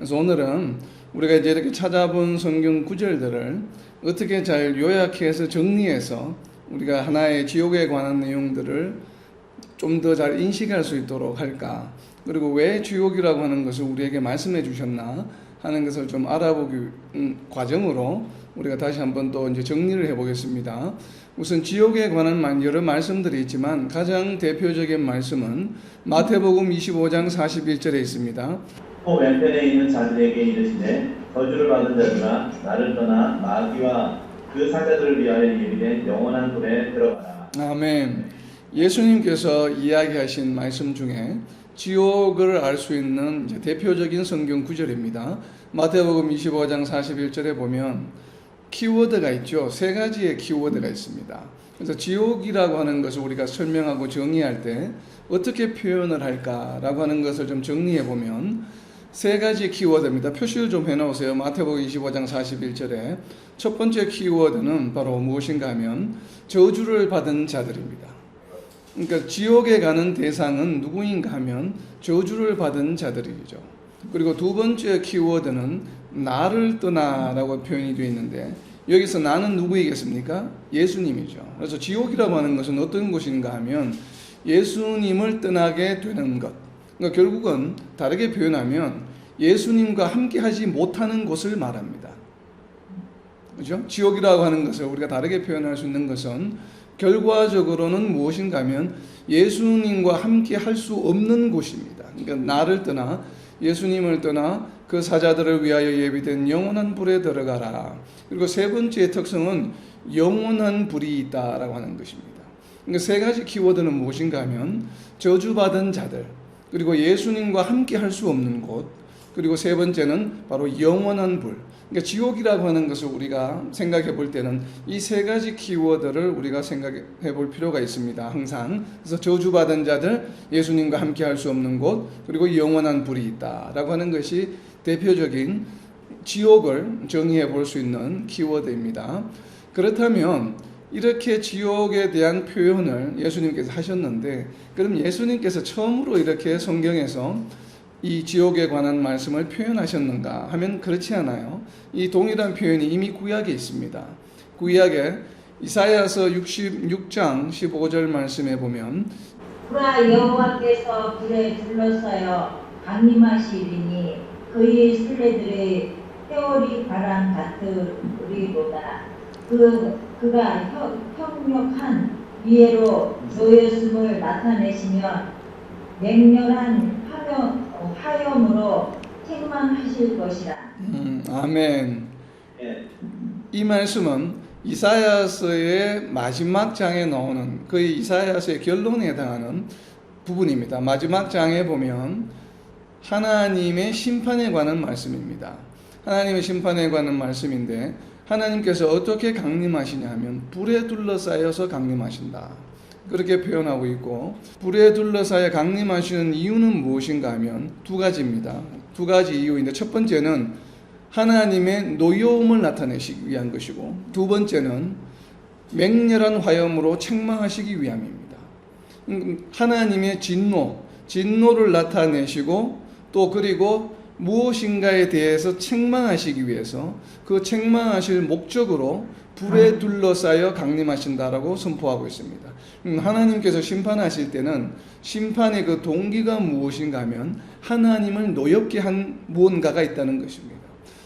그래서 오늘은 우리가 이제 이렇게 찾아본 성경 구절들을 어떻게 잘 요약해서 정리해서 우리가 하나의 지옥에 관한 내용들을 좀 더 잘 인식할 수 있도록 할까, 그리고 왜 지옥이라고 하는 것을 우리에게 말씀해 주셨나 하는 것을 좀 알아보기 과정으로 우리가 다시 한번 또 이제 정리를 해보겠습니다. 우선 지옥에 관한 여러 말씀들이 있지만 가장 대표적인 말씀은 마태복음 25장 41절에 있습니다. 또 왼편에 있는 자들에게 이르시되 저주를 받은 자들아 나를 떠나 마귀와 그 사자들을 위하여 예비된 영원한 불에 들어가라. 아멘. 예수님께서 이야기하신 말씀 중에 지옥을 알 수 있는 대표적인 성경 구절입니다. 마태복음 25장 41절에 보면 키워드가 있죠. 세 가지의 키워드가 있습니다. 그래서 지옥이라고 하는 것을 우리가 설명하고 정의할 때 어떻게 표현을 할까라고 하는 것을 좀 정리해 보면 세 가지 키워드입니다. 표시를 좀 해놓으세요. 마태복음 25장 41절에 첫 번째 키워드는 바로 무엇인가 하면 저주를 받은 자들입니다. 그러니까 지옥에 가는 대상은 누구인가 하면 저주를 받은 자들이죠. 그리고 두 번째 키워드는 나를 떠나라고 표현이 되어 있는데 여기서 나는 누구이겠습니까? 예수님이죠. 그래서 지옥이라고 하는 것은 어떤 곳인가 하면 예수님을 떠나게 되는 것. 그러니까 결국은 다르게 표현하면 예수님과 함께 하지 못하는 곳을 말합니다. 그죠? 지옥이라고 하는 것을 우리가 다르게 표현할 수 있는 것은 결과적으로는 무엇인가 하면 예수님과 함께 할 수 없는 곳입니다. 그러니까 나를 떠나 예수님을 떠나 그 사자들을 위하여 예비된 영원한 불에 들어가라. 그리고 세 번째 특성은 영원한 불이 있다라고 하는 것입니다. 그러니까 세 가지 키워드는 무엇인가 하면 저주받은 자들, 그리고 예수님과 함께 할 수 없는 곳, 그리고 세 번째는 바로 영원한 불. 그러니까 지옥이라고 하는 것을 우리가 생각해 볼 때는 이 세 가지 키워드를 우리가 생각해 볼 필요가 있습니다. 항상. 그래서 저주받은 자들, 예수님과 함께 할 수 없는 곳, 그리고 영원한 불이 있다라고 하는 것이 대표적인 지옥을 정의해 볼 수 있는 키워드입니다. 그렇다면 이렇게 지옥에 대한 표현을 예수님께서 하셨는데, 그럼 예수님께서 처음으로 이렇게 성경에서 이 지옥에 관한 말씀을 표현하셨는가 하면 그렇지 않아요. 이 동일한 표현이 이미 구약에 있습니다. 구약에 이사야서 66장 15절 말씀에 보면 그가 여호와께서 불에 둘러싸여 강림하시리니 그의 순례들의 회오리 바람 같으리로다. 그가 형력한 위에로 놓였음을 나타내시며 맹렬한 화염으로 책망하실 것이라. 아멘. 예. 이 말씀은 이사야서의 마지막 장에 나오는 거의 이사야서의 결론에 해당하는 부분입니다. 마지막 장에 보면 하나님의 심판에 관한 말씀입니다. 하나님의 심판에 관한 말씀인데 하나님께서 어떻게 강림하시냐 하면 불에 둘러싸여서 강림하신다. 그렇게 표현하고 있고, 불에 둘러싸여 강림하시는 이유는 무엇인가 하면 두 가지입니다. 두 가지 이유인데 첫 번째는 하나님의 노여움을 나타내시기 위한 것이고, 두 번째는 맹렬한 화염으로 책망하시기 위함입니다. 하나님의 진노를 나타내시고 또 그리고 무엇인가에 대해서 책망하시기 위해서 그 책망하실 목적으로 불에 둘러싸여 강림하신다라고 선포하고 있습니다. 하나님께서 심판하실 때는 심판의 그 동기가 무엇인가 하면 하나님을 노엽게 한 무언가가 있다는 것입니다.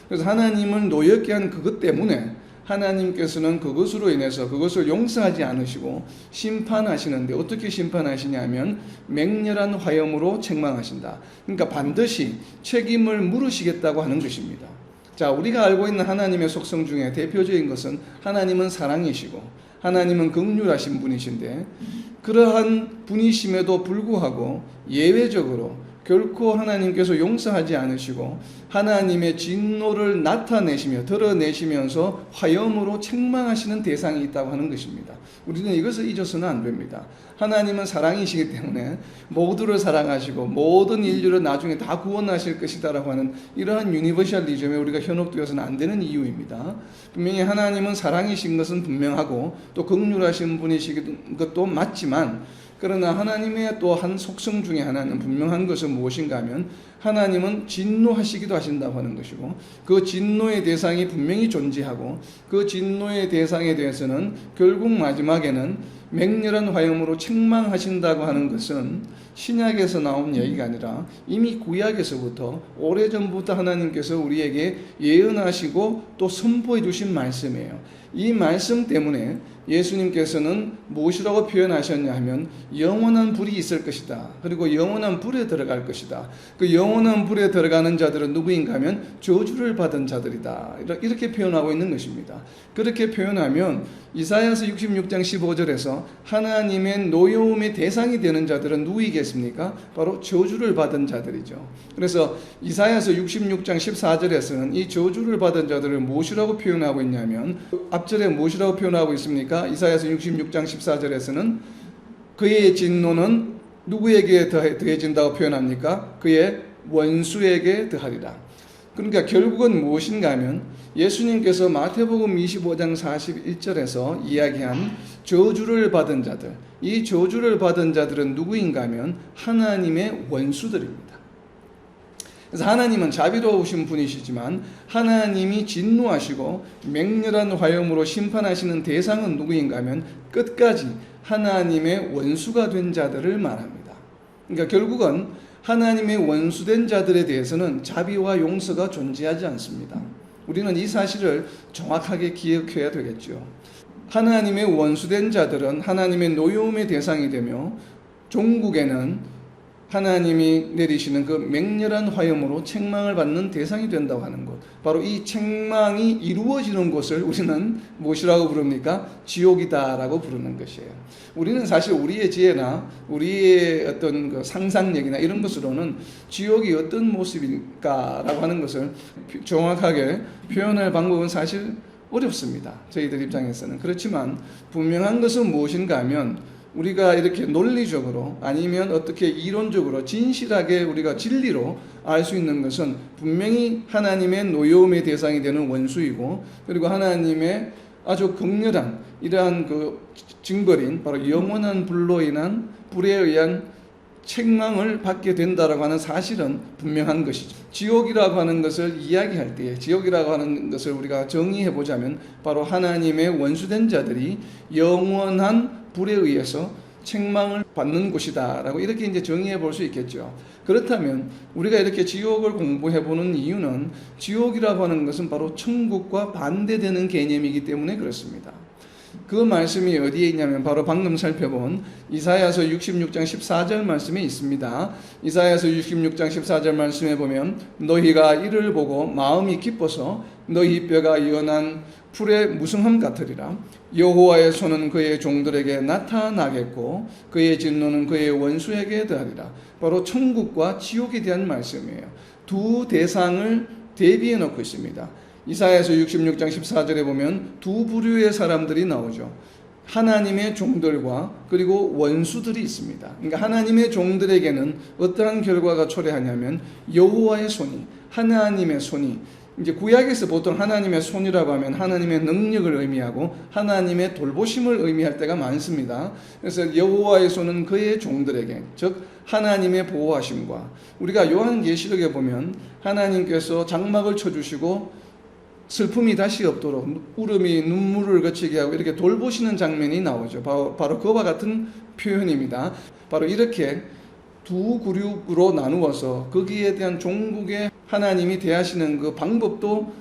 그래서 하나님을 노엽게 한 그것 때문에 하나님께서는 그것으로 인해서 그것을 용서하지 않으시고 심판하시는데 어떻게 심판하시냐면 맹렬한 화염으로 책망하신다. 그러니까 반드시 책임을 물으시겠다고 하는 것입니다. 자, 우리가 알고 있는 하나님의 속성 중에 대표적인 것은 하나님은 사랑이시고 하나님은 긍휼하신 분이신데 그러한 분이심에도 불구하고 예외적으로 결코 하나님께서 용서하지 않으시고 하나님의 진노를 나타내시며 드러내시면서 화염으로 책망하시는 대상이 있다고 하는 것입니다. 우리는 이것을 잊어서는 안 됩니다. 하나님은 사랑이시기 때문에 모두를 사랑하시고 모든 인류를 나중에 다 구원하실 것이다라고 하는 이러한 유니버셜리즘에 우리가 현혹되어서는 안 되는 이유입니다. 분명히 하나님은 사랑이신 것은 분명하고 또 긍휼하신 분이신 것도 맞지만 그러나 하나님의 또 한 속성 중에 하나는 분명한 것은 무엇인가 하면 하나님은 진노하시기도 하신다고 하는 것이고, 그 진노의 대상이 분명히 존재하고, 그 진노의 대상에 대해서는 결국 마지막에는 맹렬한 화염으로 책망하신다고 하는 것은 신약에서 나온 얘기가 아니라 이미 구약에서부터 오래전부터 하나님께서 우리에게 예언하시고 또 선포해 주신 말씀이에요. 이 말씀 때문에 예수님께서는 무엇이라고 표현하셨냐 하면 영원한 불이 있을 것이다. 그리고 영원한 불에 들어갈 것이다. 그 영원한 불에 들어가는 자들은 누구인가 하면 저주를 받은 자들이다. 이렇게 표현하고 있는 것입니다. 그렇게 표현하면 이사야서 66장 15절에서 하나님의 노여움의 대상이 되는 자들은 누구이겠습니까? 바로 저주를 받은 자들이죠. 그래서 이사야서 66장 14절에서는 이 저주를 받은 자들을 무엇이라고 표현하고 있냐면, 앞절에 무엇이라고 표현하고 있습니까? 이사야서 66장 14절에서는 그의 진노는 누구에게 더해진다고 표현합니까? 그의 원수에게 더하리라. 그러니까 결국은 무엇인가 하면 예수님께서 마태복음 25장 41절에서 이야기한 저주를 받은 자들, 이 저주를 받은 자들은 누구인가 하면 하나님의 원수들입니다. 그래서 하나님은 자비로우신 분이시지만 하나님이 진노하시고 맹렬한 화염으로 심판하시는 대상은 누구인가 하면 끝까지 하나님의 원수가 된 자들을 말합니다. 그러니까 결국은 하나님의 원수된 자들에 대해서는 자비와 용서가 존재하지 않습니다. 우리는 이 사실을 정확하게 기억해야 되겠죠. 하나님의 원수된 자들은 하나님의 노여움의 대상이 되며 종국에는 하나님이 내리시는 그 맹렬한 화염으로 책망을 받는 대상이 된다고 하는 것, 바로 이 책망이 이루어지는 곳을 우리는 무엇이라고 부릅니까? 지옥이다라고 부르는 것이에요. 우리는 사실 우리의 지혜나 우리의 어떤 그 상상력이나 이런 것으로는 지옥이 어떤 모습일까라고 하는 것을 정확하게 표현할 방법은 사실 어렵습니다. 저희들 입장에서는. 그렇지만 분명한 것은 무엇인가 하면 우리가 이렇게 논리적으로 아니면 어떻게 이론적으로 진실하게 우리가 진리로 알 수 있는 것은 분명히 하나님의 노여움의 대상이 되는 원수이고, 그리고 하나님의 아주 극렬한 이러한 그 징벌인 바로 영원한 불로 인한 불에 의한 책망을 받게 된다라고 하는 사실은 분명한 것이죠. 지옥이라고 하는 것을 이야기할 때에, 지옥이라고 하는 것을 우리가 정의해 보자면 바로 하나님의 원수된 자들이 영원한 불에 의해서 책망을 받는 곳이다 라고 이렇게 이제 정의해 볼 수 있겠죠. 그렇다면 우리가 이렇게 지옥을 공부해 보는 이유는 지옥이라고 하는 것은 바로 천국과 반대되는 개념이기 때문에 그렇습니다. 그 말씀이 어디에 있냐면 바로 방금 살펴본 이사야서 66장 14절 말씀에 있습니다. 이사야서 66장 14절 말씀에 보면 너희가 이를 보고 마음이 기뻐서 너희 뼈가 연한 풀의 무성함 같으리라. 여호와의 손은 그의 종들에게 나타나겠고 그의 진노는 그의 원수에게 더하리라. 바로 천국과 지옥에 대한 말씀이에요. 두 대상을 대비해 놓고 있습니다. 이사야서 66장 14절에 보면 두 부류의 사람들이 나오죠. 하나님의 종들과 그리고 원수들이 있습니다. 그러니까 하나님의 종들에게는 어떠한 결과가 초래하냐면 여호와의 손이, 하나님의 손이, 이제 구약에서 보통 하나님의 손이라고 하면 하나님의 능력을 의미하고 하나님의 돌보심을 의미할 때가 많습니다. 그래서 여호와의 손은 그의 종들에게, 즉 하나님의 보호하심과, 우리가 요한계시록에 보면 하나님께서 장막을 쳐주시고 슬픔이 다시 없도록 울음이 눈물을 거치게 하고 이렇게 돌보시는 장면이 나오죠. 바로 그와 같은 표현입니다. 바로 이렇게 두 그룹으로 나누어서 거기에 대한 종국의 하나님이 대하시는 그 방법도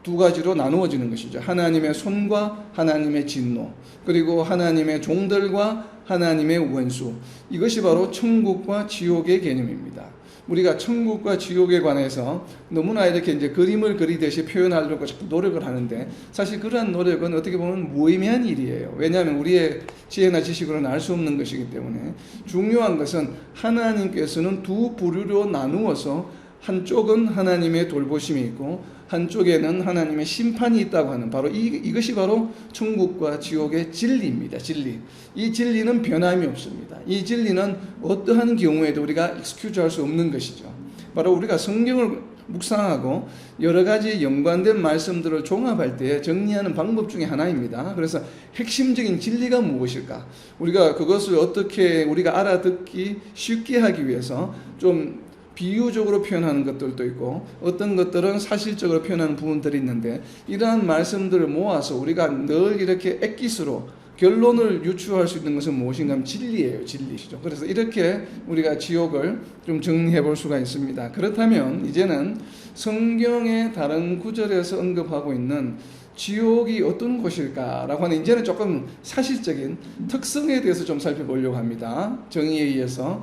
두 가지로 나누어지는 것이죠. 하나님의 손과 하나님의 진노, 그리고 하나님의 종들과 하나님의 원수. 이것이 바로 천국과 지옥의 개념입니다. 우리가 천국과 지옥에 관해서 너무나 이렇게 이제 그림을 그리듯이 표현하려고 자꾸 노력을 하는데, 사실 그러한 노력은 어떻게 보면 무의미한 일이에요. 왜냐하면 우리의 지혜나 지식으로는 알 수 없는 것이기 때문에. 중요한 것은 하나님께서는 두 부류로 나누어서 한쪽은 하나님의 돌보심이 있고 한쪽에는 하나님의 심판이 있다고 하는, 바로 이것이 바로 천국과 지옥의 진리입니다. 진리. 이 진리는 변함이 없습니다. 이 진리는 어떠한 경우에도 우리가 익스큐즈할 수 없는 것이죠. 바로 우리가 성경을 묵상하고 여러 가지 연관된 말씀들을 종합할 때 정리하는 방법 중에 하나입니다. 그래서 핵심적인 진리가 무엇일까? 우리가 그것을 어떻게 우리가 알아듣기 쉽게 하기 위해서 좀 비유적으로 표현하는 것들도 있고 어떤 것들은 사실적으로 표현하는 부분들이 있는데 이러한 말씀들을 모아서 우리가 늘 이렇게 엑기스로 결론을 유추할 수 있는 것은 무엇인가 하면 진리예요. 진리시죠. 그래서 이렇게 우리가 지옥을 좀 정리해 볼 수가 있습니다. 그렇다면 이제는 성경의 다른 구절에서 언급하고 있는 지옥이 어떤 곳일까라고 하는 이제는 조금 사실적인 특성에 대해서 좀 살펴보려고 합니다. 정의에 의해서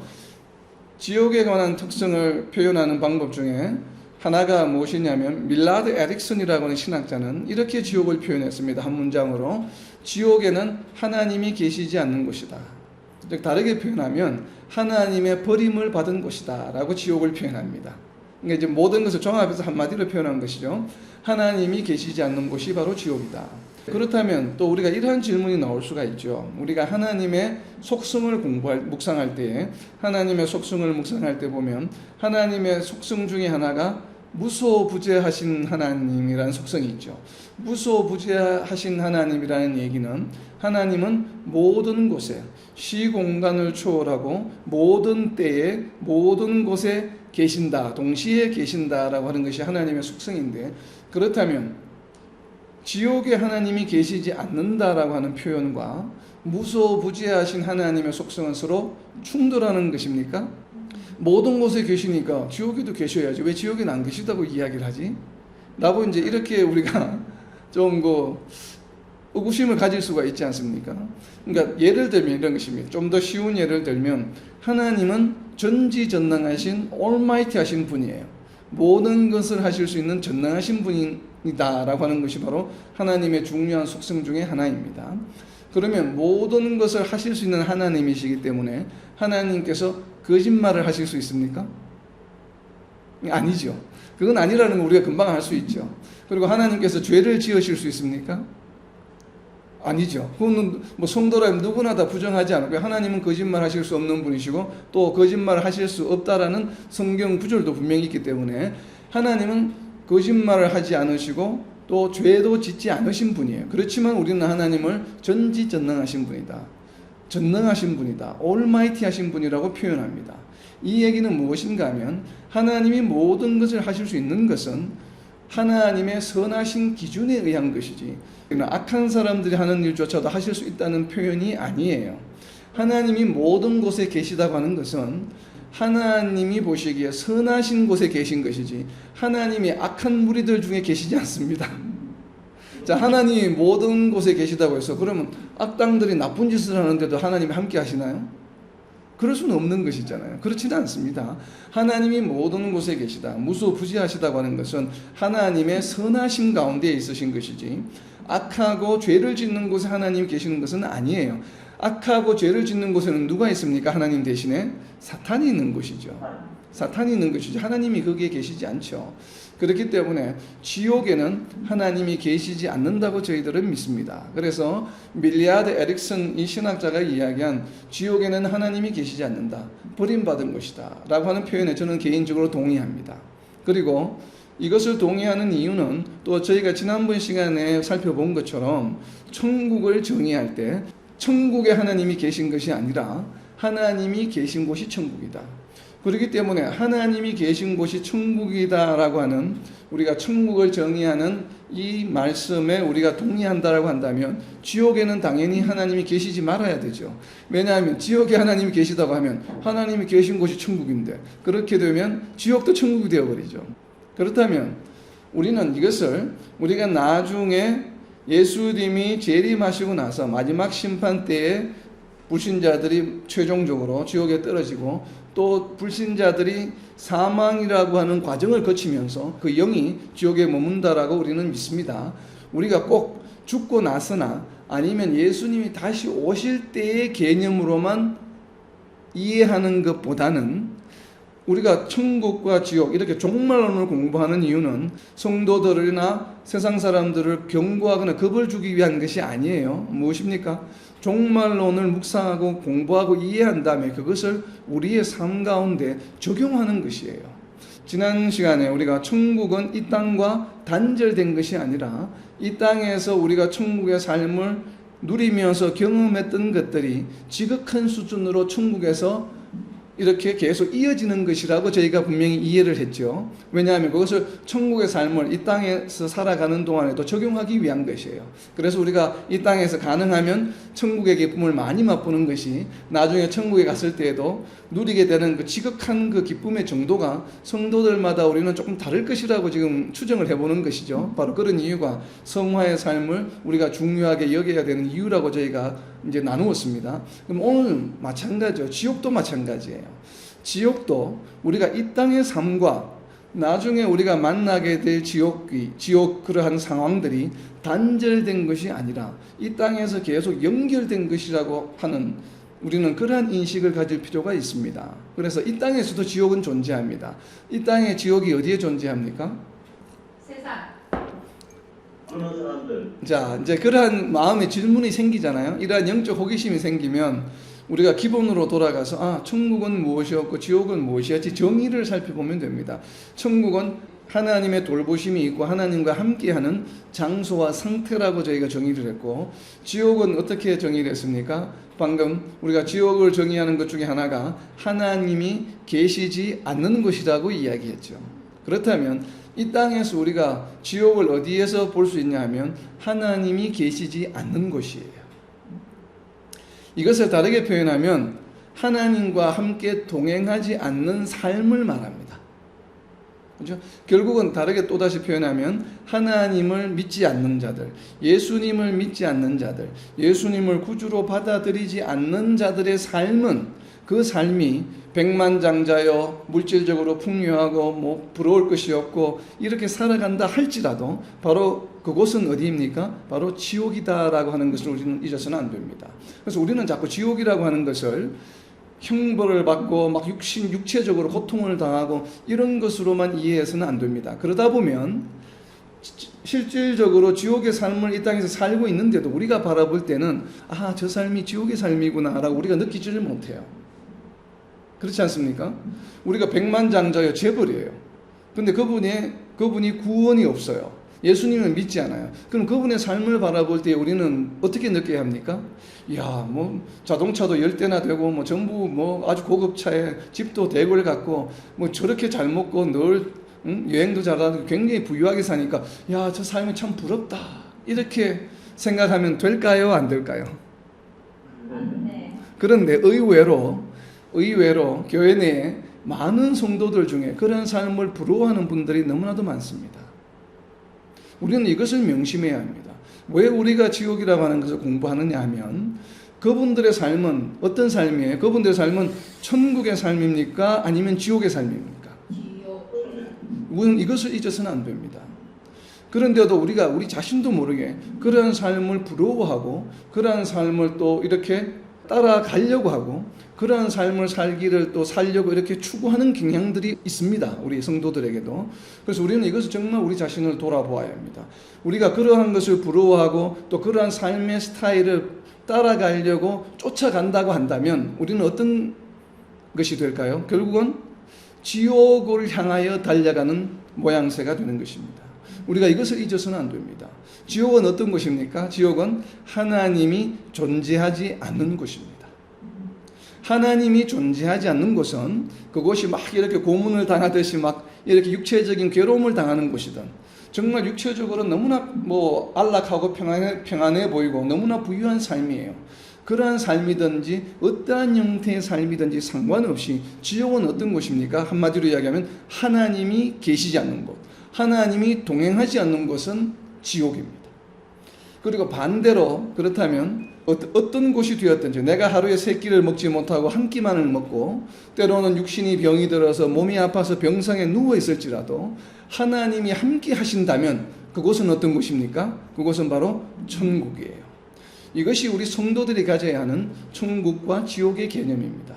지옥에 관한 특성을 표현하는 방법 중에 하나가 무엇이냐면 밀라드 에릭슨이라고 하는 신학자는 이렇게 지옥을 표현했습니다. 한 문장으로 지옥에는 하나님이 계시지 않는 곳이다. 즉 다르게 표현하면 하나님의 버림을 받은 곳이다 라고 지옥을 표현합니다. 그러니까 이제 모든 것을 종합해서 한마디로 표현한 것이죠. 하나님이 계시지 않는 곳이 바로 지옥이다. 그렇다면 또 우리가 이러한 질문이 나올 수가 있죠. 우리가 하나님의 속성을 묵상할 때에 하나님의 속성을 묵상할 때 보면 하나님의 속성 중에 하나가 무소부재하신 하나님이라는 속성이 있죠. 무소부재하신 하나님이라는 얘기는 하나님은 모든 곳에 시공간을 초월하고 모든 때에 모든 곳에 계신다, 동시에 계신다라고 하는 것이 하나님의 속성인데 그렇다면 지옥에 하나님이 계시지 않는다라고 하는 표현과 무소부재하신 하나님의 속성은 서로 충돌하는 것입니까? 모든 곳에 계시니까 지옥에도 계셔야지 왜 지옥에는 안 계시다고 이야기를 하지? 라고 이제 이렇게 우리가 좀 의구심을 가질 수가 있지 않습니까? 그러니까 예를 들면 이런 것입니다. 좀 더 쉬운 예를 들면 하나님은 전지전능하신 올마이티 하신 분이에요. 모든 것을 하실 수 있는 전능하신 분이다 라고 하는 것이 바로 하나님의 중요한 속성 중에 하나입니다. 그러면 모든 것을 하실 수 있는 하나님이시기 때문에 하나님께서 거짓말을 하실 수 있습니까? 아니죠. 그건 아니라는 거 우리가 금방 알 수 있죠. 그리고 하나님께서 죄를 지으실 수 있습니까? 아니죠. 그거는 뭐 성도라면 누구나 다 부정하지 않고요. 하나님은 거짓말 하실 수 없는 분이시고 또 거짓말 하실 수 없다라는 성경 구절도 분명히 있기 때문에 하나님은 거짓말을 하지 않으시고 또 죄도 짓지 않으신 분이에요. 그렇지만 우리는 하나님을 전지전능하신 분이다. 전능하신 분이다. 올마이티 하신 분이라고 표현합니다. 이 얘기는 무엇인가 하면 하나님이 모든 것을 하실 수 있는 것은 하나님의 선하신 기준에 의한 것이지 악한 사람들이 하는 일조차도 하실 수 있다는 표현이 아니에요. 하나님이 모든 곳에 계시다고 하는 것은 하나님이 보시기에 선하신 곳에 계신 것이지 하나님이 악한 무리들 중에 계시지 않습니다. 자, 하나님이 모든 곳에 계시다고 해서 그러면 악당들이 나쁜 짓을 하는데도 하나님이 함께 하시나요? 그럴 수는 없는 것이잖아요. 그렇지는 않습니다. 하나님이 모든 곳에 계시다. 무소부지하시다고 하는 것은 하나님의 선하심 가운데 있으신 것이지 악하고 죄를 짓는 곳에 하나님이 계시는 것은 아니에요. 악하고 죄를 짓는 곳에는 누가 있습니까? 하나님 대신에 사탄이 있는 곳이죠. 사탄이 있는 것이죠. 하나님이 거기에 계시지 않죠. 그렇기 때문에 지옥에는 하나님이 계시지 않는다고 저희들은 믿습니다. 그래서 밀리아드 에릭슨 이 신학자가 이야기한 지옥에는 하나님이 계시지 않는다. 버림받은 것이다. 라고 하는 표현에 저는 개인적으로 동의합니다. 그리고 이것을 동의하는 이유는 또 저희가 지난번 시간에 살펴본 것처럼 천국을 정의할 때 천국에 하나님이 계신 것이 아니라 하나님이 계신 곳이 천국이다. 그렇기 때문에 하나님이 계신 곳이 천국이다라고 하는 우리가 천국을 정의하는 이 말씀에 우리가 동의한다라고 한다면 지옥에는 당연히 하나님이 계시지 말아야 되죠. 왜냐하면 지옥에 하나님이 계시다고 하면 하나님이 계신 곳이 천국인데 그렇게 되면 지옥도 천국이 되어버리죠. 그렇다면 우리는 이것을 우리가 나중에 예수님이 재림하시고 나서 마지막 심판 때에 불신자들이 최종적으로 지옥에 떨어지고 또 불신자들이 사망이라고 하는 과정을 거치면서 그 영이 지옥에 머문다라고 우리는 믿습니다. 우리가 꼭 죽고 나서나 아니면 예수님이 다시 오실 때의 개념으로만 이해하는 것보다는 우리가 천국과 지옥 이렇게 종말론을 공부하는 이유는 성도들이나 세상 사람들을 경고하거나 겁을 주기 위한 것이 아니에요. 무엇입니까? 종말론을 묵상하고 공부하고 이해한 다음에 그것을 우리의 삶 가운데 적용하는 것이에요. 지난 시간에 우리가 천국은 이 땅과 단절된 것이 아니라 이 땅에서 우리가 천국의 삶을 누리면서 경험했던 것들이 지극한 수준으로 천국에서 이렇게 계속 이어지는 것이라고 저희가 분명히 이해를 했죠. 왜냐하면 그것을 천국의 삶을 이 땅에서 살아가는 동안에도 적용하기 위한 것이에요. 그래서 우리가 이 땅에서 가능하면 천국의 기쁨을 많이 맛보는 것이 나중에 천국에 갔을 때에도 누리게 되는 그 지극한 그 기쁨의 정도가 성도들마다 우리는 조금 다를 것이라고 지금 추정을 해보는 것이죠. 바로 그런 이유가 성화의 삶을 우리가 중요하게 여겨야 되는 이유라고 저희가 이제 나누었습니다. 그럼 오늘 마찬가지죠. 지옥도 마찬가지예요. 지옥도 우리가 이 땅의 삶과 나중에 우리가 만나게 될 지옥 그러한 상황들이 단절된 것이 아니라 이 땅에서 계속 연결된 것이라고 하는 우리는 그러한 인식을 가질 필요가 있습니다. 그래서 이 땅에서도 지옥은 존재합니다. 이 땅의 지옥이 어디에 존재합니까? 세상. 어느 사람들 자, 이제 그러한 마음의 질문이 생기잖아요. 이러한 영적 호기심이 생기면 우리가 기본으로 돌아가서 천국은 무엇이었고 지옥은 무엇이었지 정의를 살펴보면 됩니다. 천국은 하나님의 돌보심이 있고 하나님과 함께하는 장소와 상태라고 저희가 정의를 했고, 지옥은 어떻게 정의를 했습니까? 방금 우리가 지옥을 정의하는 것 중에 하나가 하나님이 계시지 않는 곳이라고 이야기했죠. 그렇다면 이 땅에서 우리가 지옥을 어디에서 볼 수 있냐 하면 하나님이 계시지 않는 곳이에요. 이것을 다르게 표현하면 하나님과 함께 동행하지 않는 삶을 말합니다. 그렇죠? 결국은 다르게 또다시 표현하면 하나님을 믿지 않는 자들, 예수님을 믿지 않는 자들, 예수님을 구주로 받아들이지 않는 자들의 삶은 그 삶이 백만장자여 물질적으로 풍요하고 부러울 것이 없고 이렇게 살아간다 할지라도 바로 그곳은 어디입니까? 바로 지옥이다라고 하는 것을 우리는 잊어서는 안 됩니다. 그래서 우리는 자꾸 지옥이라고 하는 것을 형벌을 받고 막 육체적으로 고통을 당하고 이런 것으로만 이해해서는 안 됩니다. 그러다 보면 실질적으로 지옥의 삶을 이 땅에서 살고 있는데도 우리가 바라볼 때는 저 삶이 지옥의 삶이구나 라고 우리가 느끼지를 못해요. 그렇지 않습니까? 우리가 백만장자여 재벌이에요. 근데 그분이 구원이 없어요. 예수님을 믿지 않아요. 그럼 그분의 삶을 바라볼 때 우리는 어떻게 느껴야 합니까? 자동차도 10대나 되고 전부 아주 고급 차에 집도 대궐 갖고 저렇게 잘 먹고 늘 여행도 잘하고 굉장히 부유하게 사니까 저 삶이 참 부럽다. 이렇게 생각하면 될까요? 안 될까요? 네. 그런데 의외로 교회 내에 많은 성도들 중에 그런 삶을 부러워하는 분들이 너무나도 많습니다. 우리는 이것을 명심해야 합니다. 왜 우리가 지옥이라고 하는 것을 공부하느냐 하면 그분들의 삶은 어떤 삶이에요? 그분들의 삶은 천국의 삶입니까? 아니면 지옥의 삶입니까? 우리는 이것을 잊어서는 안 됩니다. 그런데도 우리가 우리 자신도 모르게 그러한 삶을 부러워하고 그러한 삶을 또 이렇게 따라가려고 하고 그러한 삶을 살려고 이렇게 추구하는 경향들이 있습니다. 우리 성도들에게도. 그래서 우리는 이것을 정말 우리 자신을 돌아보아야 합니다. 우리가 그러한 것을 부러워하고 또 그러한 삶의 스타일을 따라가려고 쫓아간다고 한다면 우리는 어떤 것이 될까요? 결국은 지옥을 향하여 달려가는 모양새가 되는 것입니다. 우리가 이것을 잊어서는 안 됩니다. 지옥은 어떤 곳입니까? 지옥은 하나님이 존재하지 않는 곳입니다. 하나님이 존재하지 않는 곳은 그곳이 막 이렇게 고문을 당하듯이 막 이렇게 육체적인 괴로움을 당하는 곳이든 정말 육체적으로 너무나 안락하고 평안해 보이고 너무나 부유한 삶이에요. 그러한 삶이든지 어떠한 형태의 삶이든지 상관없이 지옥은 어떤 곳입니까? 한마디로 이야기하면 하나님이 계시지 않는 곳, 하나님이 동행하지 않는 곳은 지옥입니다. 그리고 반대로 그렇다면 어떤 곳이 되었든지 내가 하루에 3끼를 먹지 못하고 한 끼만을 먹고 때로는 육신이 병이 들어서 몸이 아파서 병상에 누워 있을지라도 하나님이 함께 하신다면 그곳은 어떤 곳입니까? 그곳은 바로 천국이에요. 이것이 우리 성도들이 가져야 하는 천국과 지옥의 개념입니다.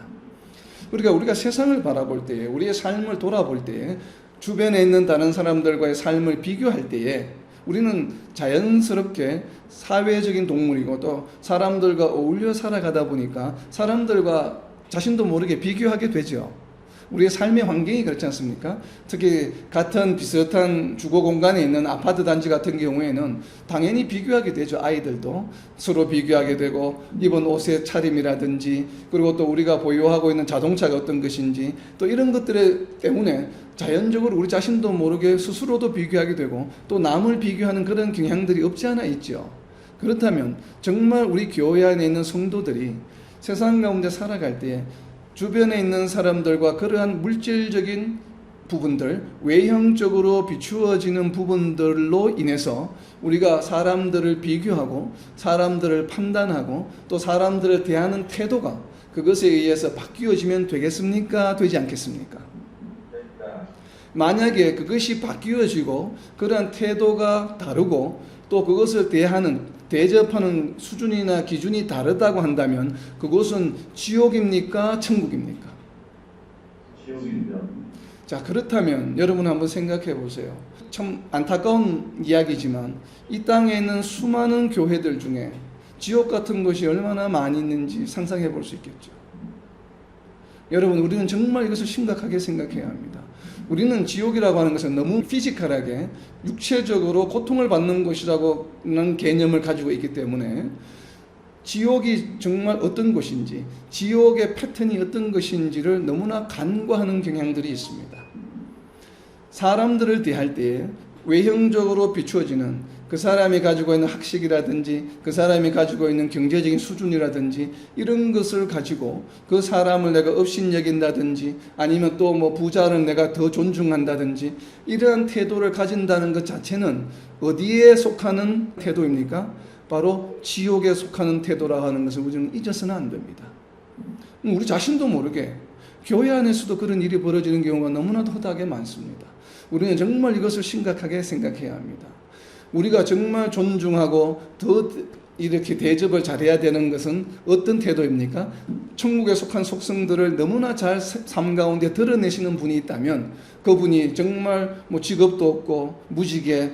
그러니까 우리가 세상을 바라볼 때에 우리의 삶을 돌아볼 때에 주변에 있는 다른 사람들과의 삶을 비교할 때에 우리는 자연스럽게 사회적인 동물이고 또 사람들과 어울려 살아가다 보니까 사람들과 자신도 모르게 비교하게 되죠. 우리의 삶의 환경이 그렇지 않습니까? 특히 같은 비슷한 주거 공간에 있는 아파트 단지 같은 경우에는 당연히 비교하게 되죠. 아이들도 서로 비교하게 되고 입은 옷의 차림이라든지 그리고 또 우리가 보유하고 있는 자동차가 어떤 것인지 또 이런 것들 때문에 자연적으로 우리 자신도 모르게 스스로도 비교하게 되고 또 남을 비교하는 그런 경향들이 없지 않아 있죠. 그렇다면 정말 우리 교회 안에 있는 성도들이 세상 가운데 살아갈 때 주변에 있는 사람들과 그러한 물질적인 부분들, 외형적으로 비추어지는 부분들로 인해서 우리가 사람들을 비교하고 사람들을 판단하고 또 사람들을 대하는 태도가 그것에 의해서 바뀌어지면 되겠습니까? 되지 않겠습니까? 만약에 그것이 바뀌어지고 그러한 태도가 다르고 또 그것을 대접하는 수준이나 기준이 다르다고 한다면 그것은 지옥입니까? 천국입니까? 지옥이죠. 자, 그렇다면 여러분 한번 생각해 보세요. 참 안타까운 이야기지만 이 땅에 있는 수많은 교회들 중에 지옥 같은 것이 얼마나 많이 있는지 상상해 볼 수 있겠죠. 여러분, 우리는 정말 이것을 심각하게 생각해야 합니다. 우리는 지옥이라고 하는 것은 너무 피지컬하게 육체적으로 고통을 받는 것이라고는 개념을 가지고 있기 때문에 지옥이 정말 어떤 것인지, 지옥의 패턴이 어떤 것인지를 너무나 간과하는 경향들이 있습니다. 사람들을 대할 때 외형적으로 비추어지는 그 사람이 가지고 있는 학식이라든지 그 사람이 가지고 있는 경제적인 수준이라든지 이런 것을 가지고 그 사람을 내가 업신여긴다든지 아니면 또 뭐 부자를 내가 더 존중한다든지 이러한 태도를 가진다는 것 자체는 어디에 속하는 태도입니까? 바로 지옥에 속하는 태도라 하는 것을 우리는 잊어서는 안 됩니다. 우리 자신도 모르게 교회 안에서도 그런 일이 벌어지는 경우가 너무나도 허다하게 많습니다. 우리는 정말 이것을 심각하게 생각해야 합니다. 우리가 정말 존중하고 더 이렇게 대접을 잘해야 되는 것은 어떤 태도입니까? 천국에 속한 속성들을 너무나 잘 삶 가운데 드러내시는 분이 있다면 그분이 정말 뭐 직업도 없고 무지개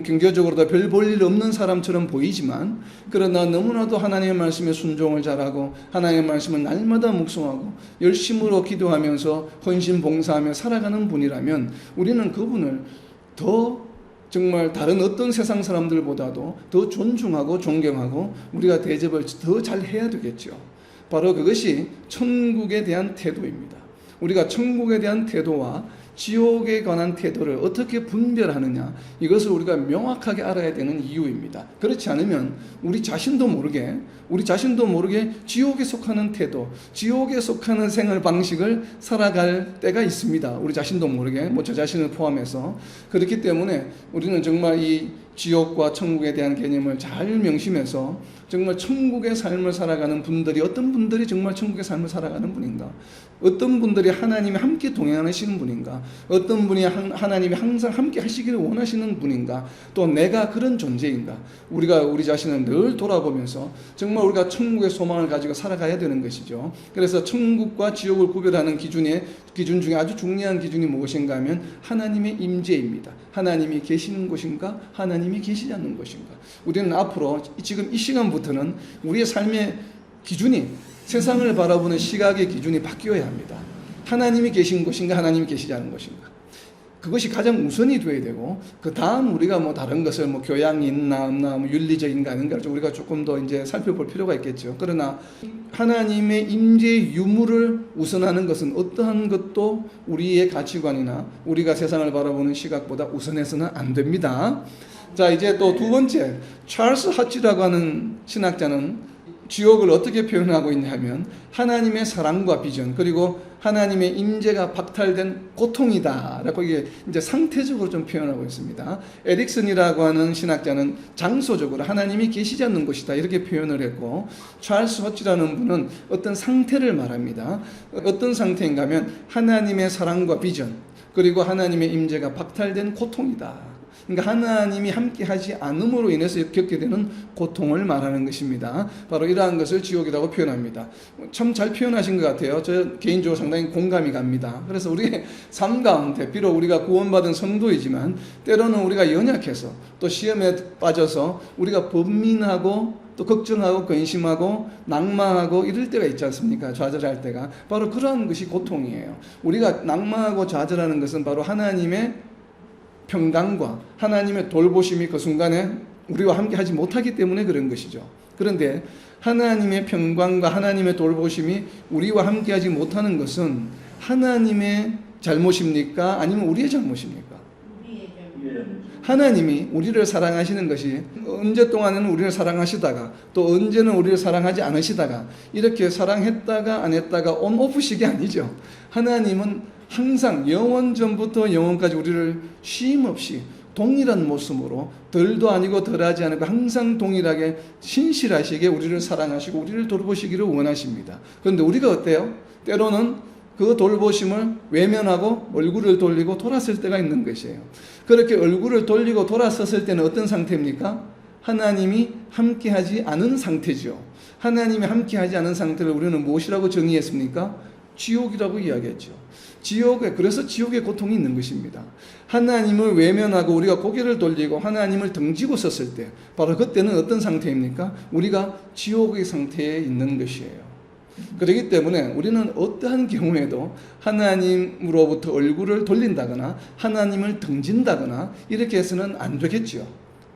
경제적으로도 별 볼 일 없는 사람처럼 보이지만 그러나 너무나도 하나님의 말씀에 순종을 잘하고 하나님의 말씀을 날마다 묵상하고 열심으로 기도하면서 헌신 봉사하며 살아가는 분이라면 우리는 그분을 더 정말 다른 어떤 세상 사람들보다도 더 존중하고 존경하고 우리가 대접을 더 잘 해야 되겠죠. 바로 그것이 천국에 대한 태도입니다. 우리가 천국에 대한 태도와 지옥에 관한 태도를 어떻게 분별하느냐, 이것을 우리가 명확하게 알아야 되는 이유입니다. 그렇지 않으면 우리 자신도 모르게 지옥에 속하는 태도, 지옥에 속하는 생활 방식을 살아갈 때가 있습니다. 우리 자신도 모르게, 저 자신을 포함해서. 그렇기 때문에 우리는 정말 이 지옥과 천국에 대한 개념을 잘 명심해서 정말 천국의 삶을 살아가는 분들이 어떤 분들이 정말 천국의 삶을 살아가는 분인가, 어떤 분들이 하나님이 함께 동행하시는 분인가, 어떤 분이 하나님이 항상 함께 하시기를 원하시는 분인가, 또 내가 그런 존재인가, 우리가 우리 자신을 늘 돌아보면서 정말 우리가 천국의 소망을 가지고 살아가야 되는 것이죠. 그래서 천국과 지옥을 구별하는 기준 중에 아주 중요한 기준이 무엇인가 하면 하나님의 임재입니다. 하나님이 계시는 곳인가, 하나님이 계시지 않는 곳인가. 우리는 앞으로 지금 이 시간부터는 우리의 삶의 기준이, 세상을 바라보는 시각의 기준이 바뀌어야 합니다. 하나님이 계신 곳인가, 하나님이 계시지 않은 곳인가. 그것이 가장 우선이 되어야 되고, 그 다음 우리가 다른 것을 교양이 있나 없나, 윤리적인가 아닌가를 우리가 조금 더 이제 살펴볼 필요가 있겠죠. 그러나 하나님의 임재의 유무를 우선하는 것은 어떠한 것도 우리의 가치관이나 우리가 세상을 바라보는 시각보다 우선해서는 안 됩니다. 자, 이제 또 두 번째, 찰스 하치라고 하는 신학자는 지옥을 어떻게 표현하고 있냐 하면 하나님의 사랑과 비전, 그리고 하나님의 임재가 박탈된 고통이다 라고 이게 이제 상태적으로 좀 표현하고 있습니다. 에릭슨이라고 하는 신학자는 장소적으로 하나님이 계시지 않는 곳이다 이렇게 표현을 했고, 찰스 허치라는 분은 어떤 상태를 말합니다. 어떤 상태인가 하면 하나님의 사랑과 비전, 그리고 하나님의 임재가 박탈된 고통이다. 그러니까 하나님이 함께하지 않음으로 인해서 겪게 되는 고통을 말하는 것입니다. 바로 이러한 것을 지옥이라고 표현합니다. 참 잘 표현하신 것 같아요. 저 개인적으로 상당히 공감이 갑니다. 그래서 우리의 삶 가운데 비록 우리가 구원받은 성도이지만 때로는 우리가 연약해서 또 시험에 빠져서 우리가 범민하고 또 걱정하고 근심하고 낭망하고 이럴 때가 있지 않습니까? 좌절할 때가. 바로 그러한 것이 고통이에요. 우리가 낭망하고 좌절하는 것은 바로 하나님의 평강과 하나님의 돌보심이 그 순간에 우리와 함께 하지 못하기 때문에 그런 것이죠. 그런데 하나님의 평강과 하나님의 돌보심이 우리와 함께 하지 못하는 것은 하나님의 잘못입니까? 아니면 우리의 잘못입니까? 하나님이 우리를 사랑하시는 것이 언제 동안에는 우리를 사랑하시다가 또 언제는 우리를 사랑하지 않으시다가 이렇게 사랑했다가 안 했다가 온오프식이 아니죠. 하나님은 항상 영원 전부터 영원까지 우리를 쉼 없이 동일한 모습으로 덜도 아니고 덜하지 않고 항상 동일하게 신실하시게 우리를 사랑하시고 우리를 돌보시기를 원하십니다. 그런데 우리가 어때요? 때로는 그 돌보심을 외면하고 얼굴을 돌리고 돌았을 때가 있는 것이에요. 그렇게 얼굴을 돌리고 돌았었을 때는 어떤 상태입니까? 하나님이 함께하지 않은 상태죠. 하나님이 함께하지 않은 상태를 우리는 무엇이라고 정의했습니까? 지옥이라고 이야기했죠. 그래서 지옥의 고통이 있는 것입니다. 하나님을 외면하고 우리가 고개를 돌리고 하나님을 등지고 섰을 때 바로 그때는 어떤 상태입니까? 우리가 지옥의 상태에 있는 것이에요. 그렇기 때문에 우리는 어떠한 경우에도 하나님으로부터 얼굴을 돌린다거나 하나님을 등진다거나 이렇게 해서는 안 되겠죠.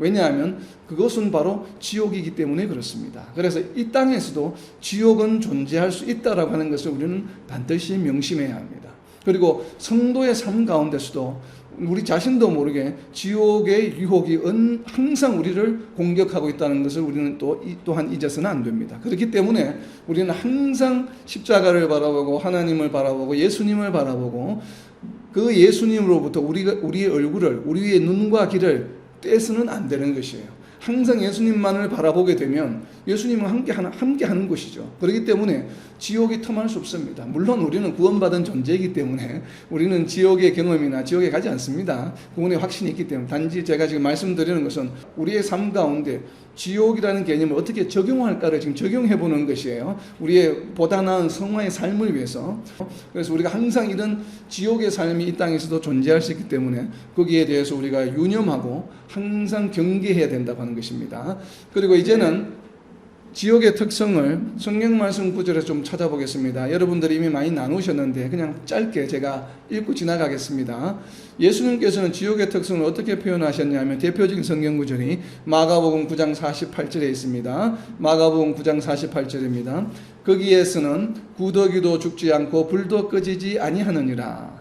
왜냐하면 그것은 바로 지옥이기 때문에 그렇습니다. 그래서 이 땅에서도 지옥은 존재할 수 있다라고 하는 것을 우리는 반드시 명심해야 합니다. 그리고 성도의 삶 가운데서도 우리 자신도 모르게 지옥의 유혹이 항상 우리를 공격하고 있다는 것을 우리는 또한 잊어서는 안 됩니다. 그렇기 때문에 우리는 항상 십자가를 바라보고 하나님을 바라보고 예수님을 바라보고 그 예수님으로부터 우리의 얼굴을 우리의 눈과 귀를 떼서는 안 되는 것이에요. 항상 예수님만을 바라보게 되면 예수님은 함께 하는 것이죠. 그렇기 때문에 지옥이 틈할 수 없습니다. 물론 우리는 구원받은 존재이기 때문에 우리는 지옥의 경험이나 지옥에 가지 않습니다. 구원의 확신이 있기 때문에. 단지 제가 지금 말씀드리는 것은 우리의 삶 가운데 지옥이라는 개념을 어떻게 적용할까를 지금 적용해 보는 것이에요. 우리의 보다 나은 성화의 삶을 위해서. 그래서 우리가 항상 이런 지옥의 삶이 이 땅에서도 존재할 수 있기 때문에 거기에 대해서 우리가 유념하고 항상 경계해야 된다고 하는 것입니다. 그리고 이제는 지옥의 특성을 성경 말씀 구절에서 좀 찾아보겠습니다. 여러분들이 이미 많이 나누셨는데 그냥 짧게 제가 읽고 지나가겠습니다. 예수님께서는 지옥의 특성을 어떻게 표현하셨냐면 대표적인 성경 구절이 마가복음 9장 48절에 있습니다. 마가복음 9장 48절입니다. 거기에서는 구더기도 죽지 않고 불도 꺼지지 아니하느니라.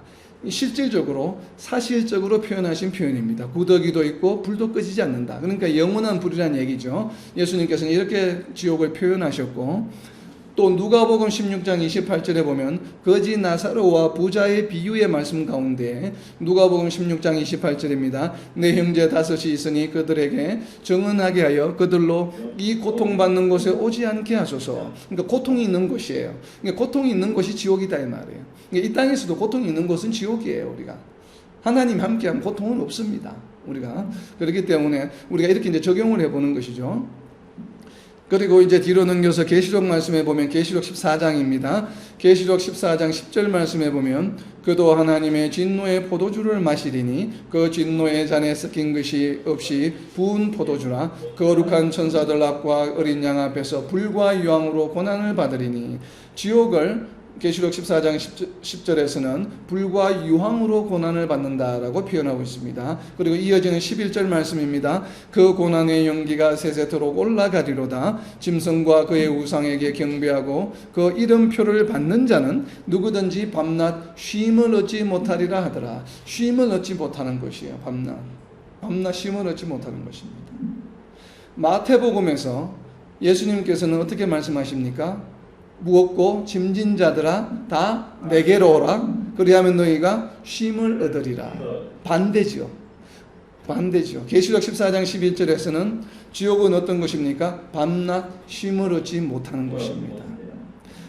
실질적으로 사실적으로 표현하신 표현입니다. 구더기도 있고 불도 꺼지지 않는다. 그러니까 영원한 불이라는 얘기죠. 예수님께서는 이렇게 지옥을 표현하셨고 또 누가복음 16장 28절에 보면 거지 나사로와 부자의 비유의 말씀 가운데 누가복음 16장 28절입니다. 내 형제 다섯이 있으니 그들에게 정언하게 하여 그들로 이 고통받는 곳에 오지 않게 하소서. 그러니까 고통이 있는 곳이에요. 그러니까 고통이 있는 곳이 지옥이다 이 말이에요. 그러니까 이 땅에서도 고통이 있는 곳은 지옥이에요. 우리가 하나님 함께하면 고통은 없습니다. 우리가 그렇기 때문에 우리가 이렇게 이제 적용을 해보는 것이죠. 그리고 이제 뒤로 넘겨서 계시록 말씀에 보면 계시록 14장입니다. 계시록 14장 10절 말씀에 보면 그도 하나님의 진노의 포도주를 마시리니 그 진노의 잔에 섞인 것이 없이 부은 포도주라 거룩한 천사들 앞과 어린 양 앞에서 불과 유황으로 고난을 받으리니 지옥을 계시록 14장 10절에서는 불과 유황으로 고난을 받는다라고 표현하고 있습니다. 그리고 이어지는 11절 말씀입니다. 그 고난의 연기가 세세토록 올라가리로다. 짐승과 그의 우상에게 경배하고 그 이름표를 받는 자는 누구든지 밤낮 쉼을 얻지 못하리라 하더라. 쉼을 얻지 못하는 것이에요. 밤낮 쉼을 얻지 못하는 것입니다. 마태복음에서 예수님께서는 어떻게 말씀하십니까? 무겁고 짐진 자들아 다 내게로 오라. 그리하면 너희가 쉼을 얻으리라. 반대죠. 계시록 14장 11절에서는 지옥은 어떤 것입니까? 밤낮 쉼을 얻지 못하는 것입니다.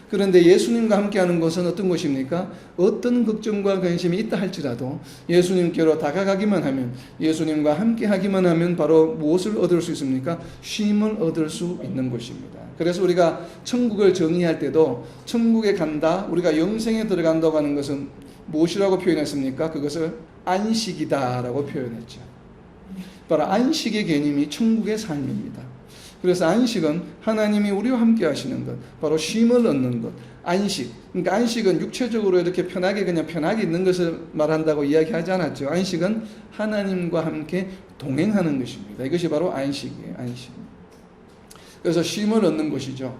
그런데 예수님과 함께하는 것은 어떤 것입니까? 어떤 걱정과 근심이 있다 할지라도 예수님께로 다가가기만 하면 예수님과 함께하기만 하면 바로 무엇을 얻을 수 있습니까? 쉼을 얻을 수 있는 것입니다. 그래서 우리가 천국을 정의할 때도 천국에 간다, 우리가 영생에 들어간다고 하는 것은 무엇이라고 표현했습니까? 그것을 안식이다라고 표현했죠. 바로 안식의 개념이 천국의 삶입니다. 그래서 안식은 하나님이 우리와 함께 하시는 것, 바로 쉼을 얻는 것, 안식. 그러니까 안식은 육체적으로 이렇게 편하게 그냥 편하게 있는 것을 말한다고 이야기하지 않았죠. 안식은 하나님과 함께 동행하는 것입니다. 이것이 바로 안식이에요. 안식. 그래서 쉼을 얻는 것이죠.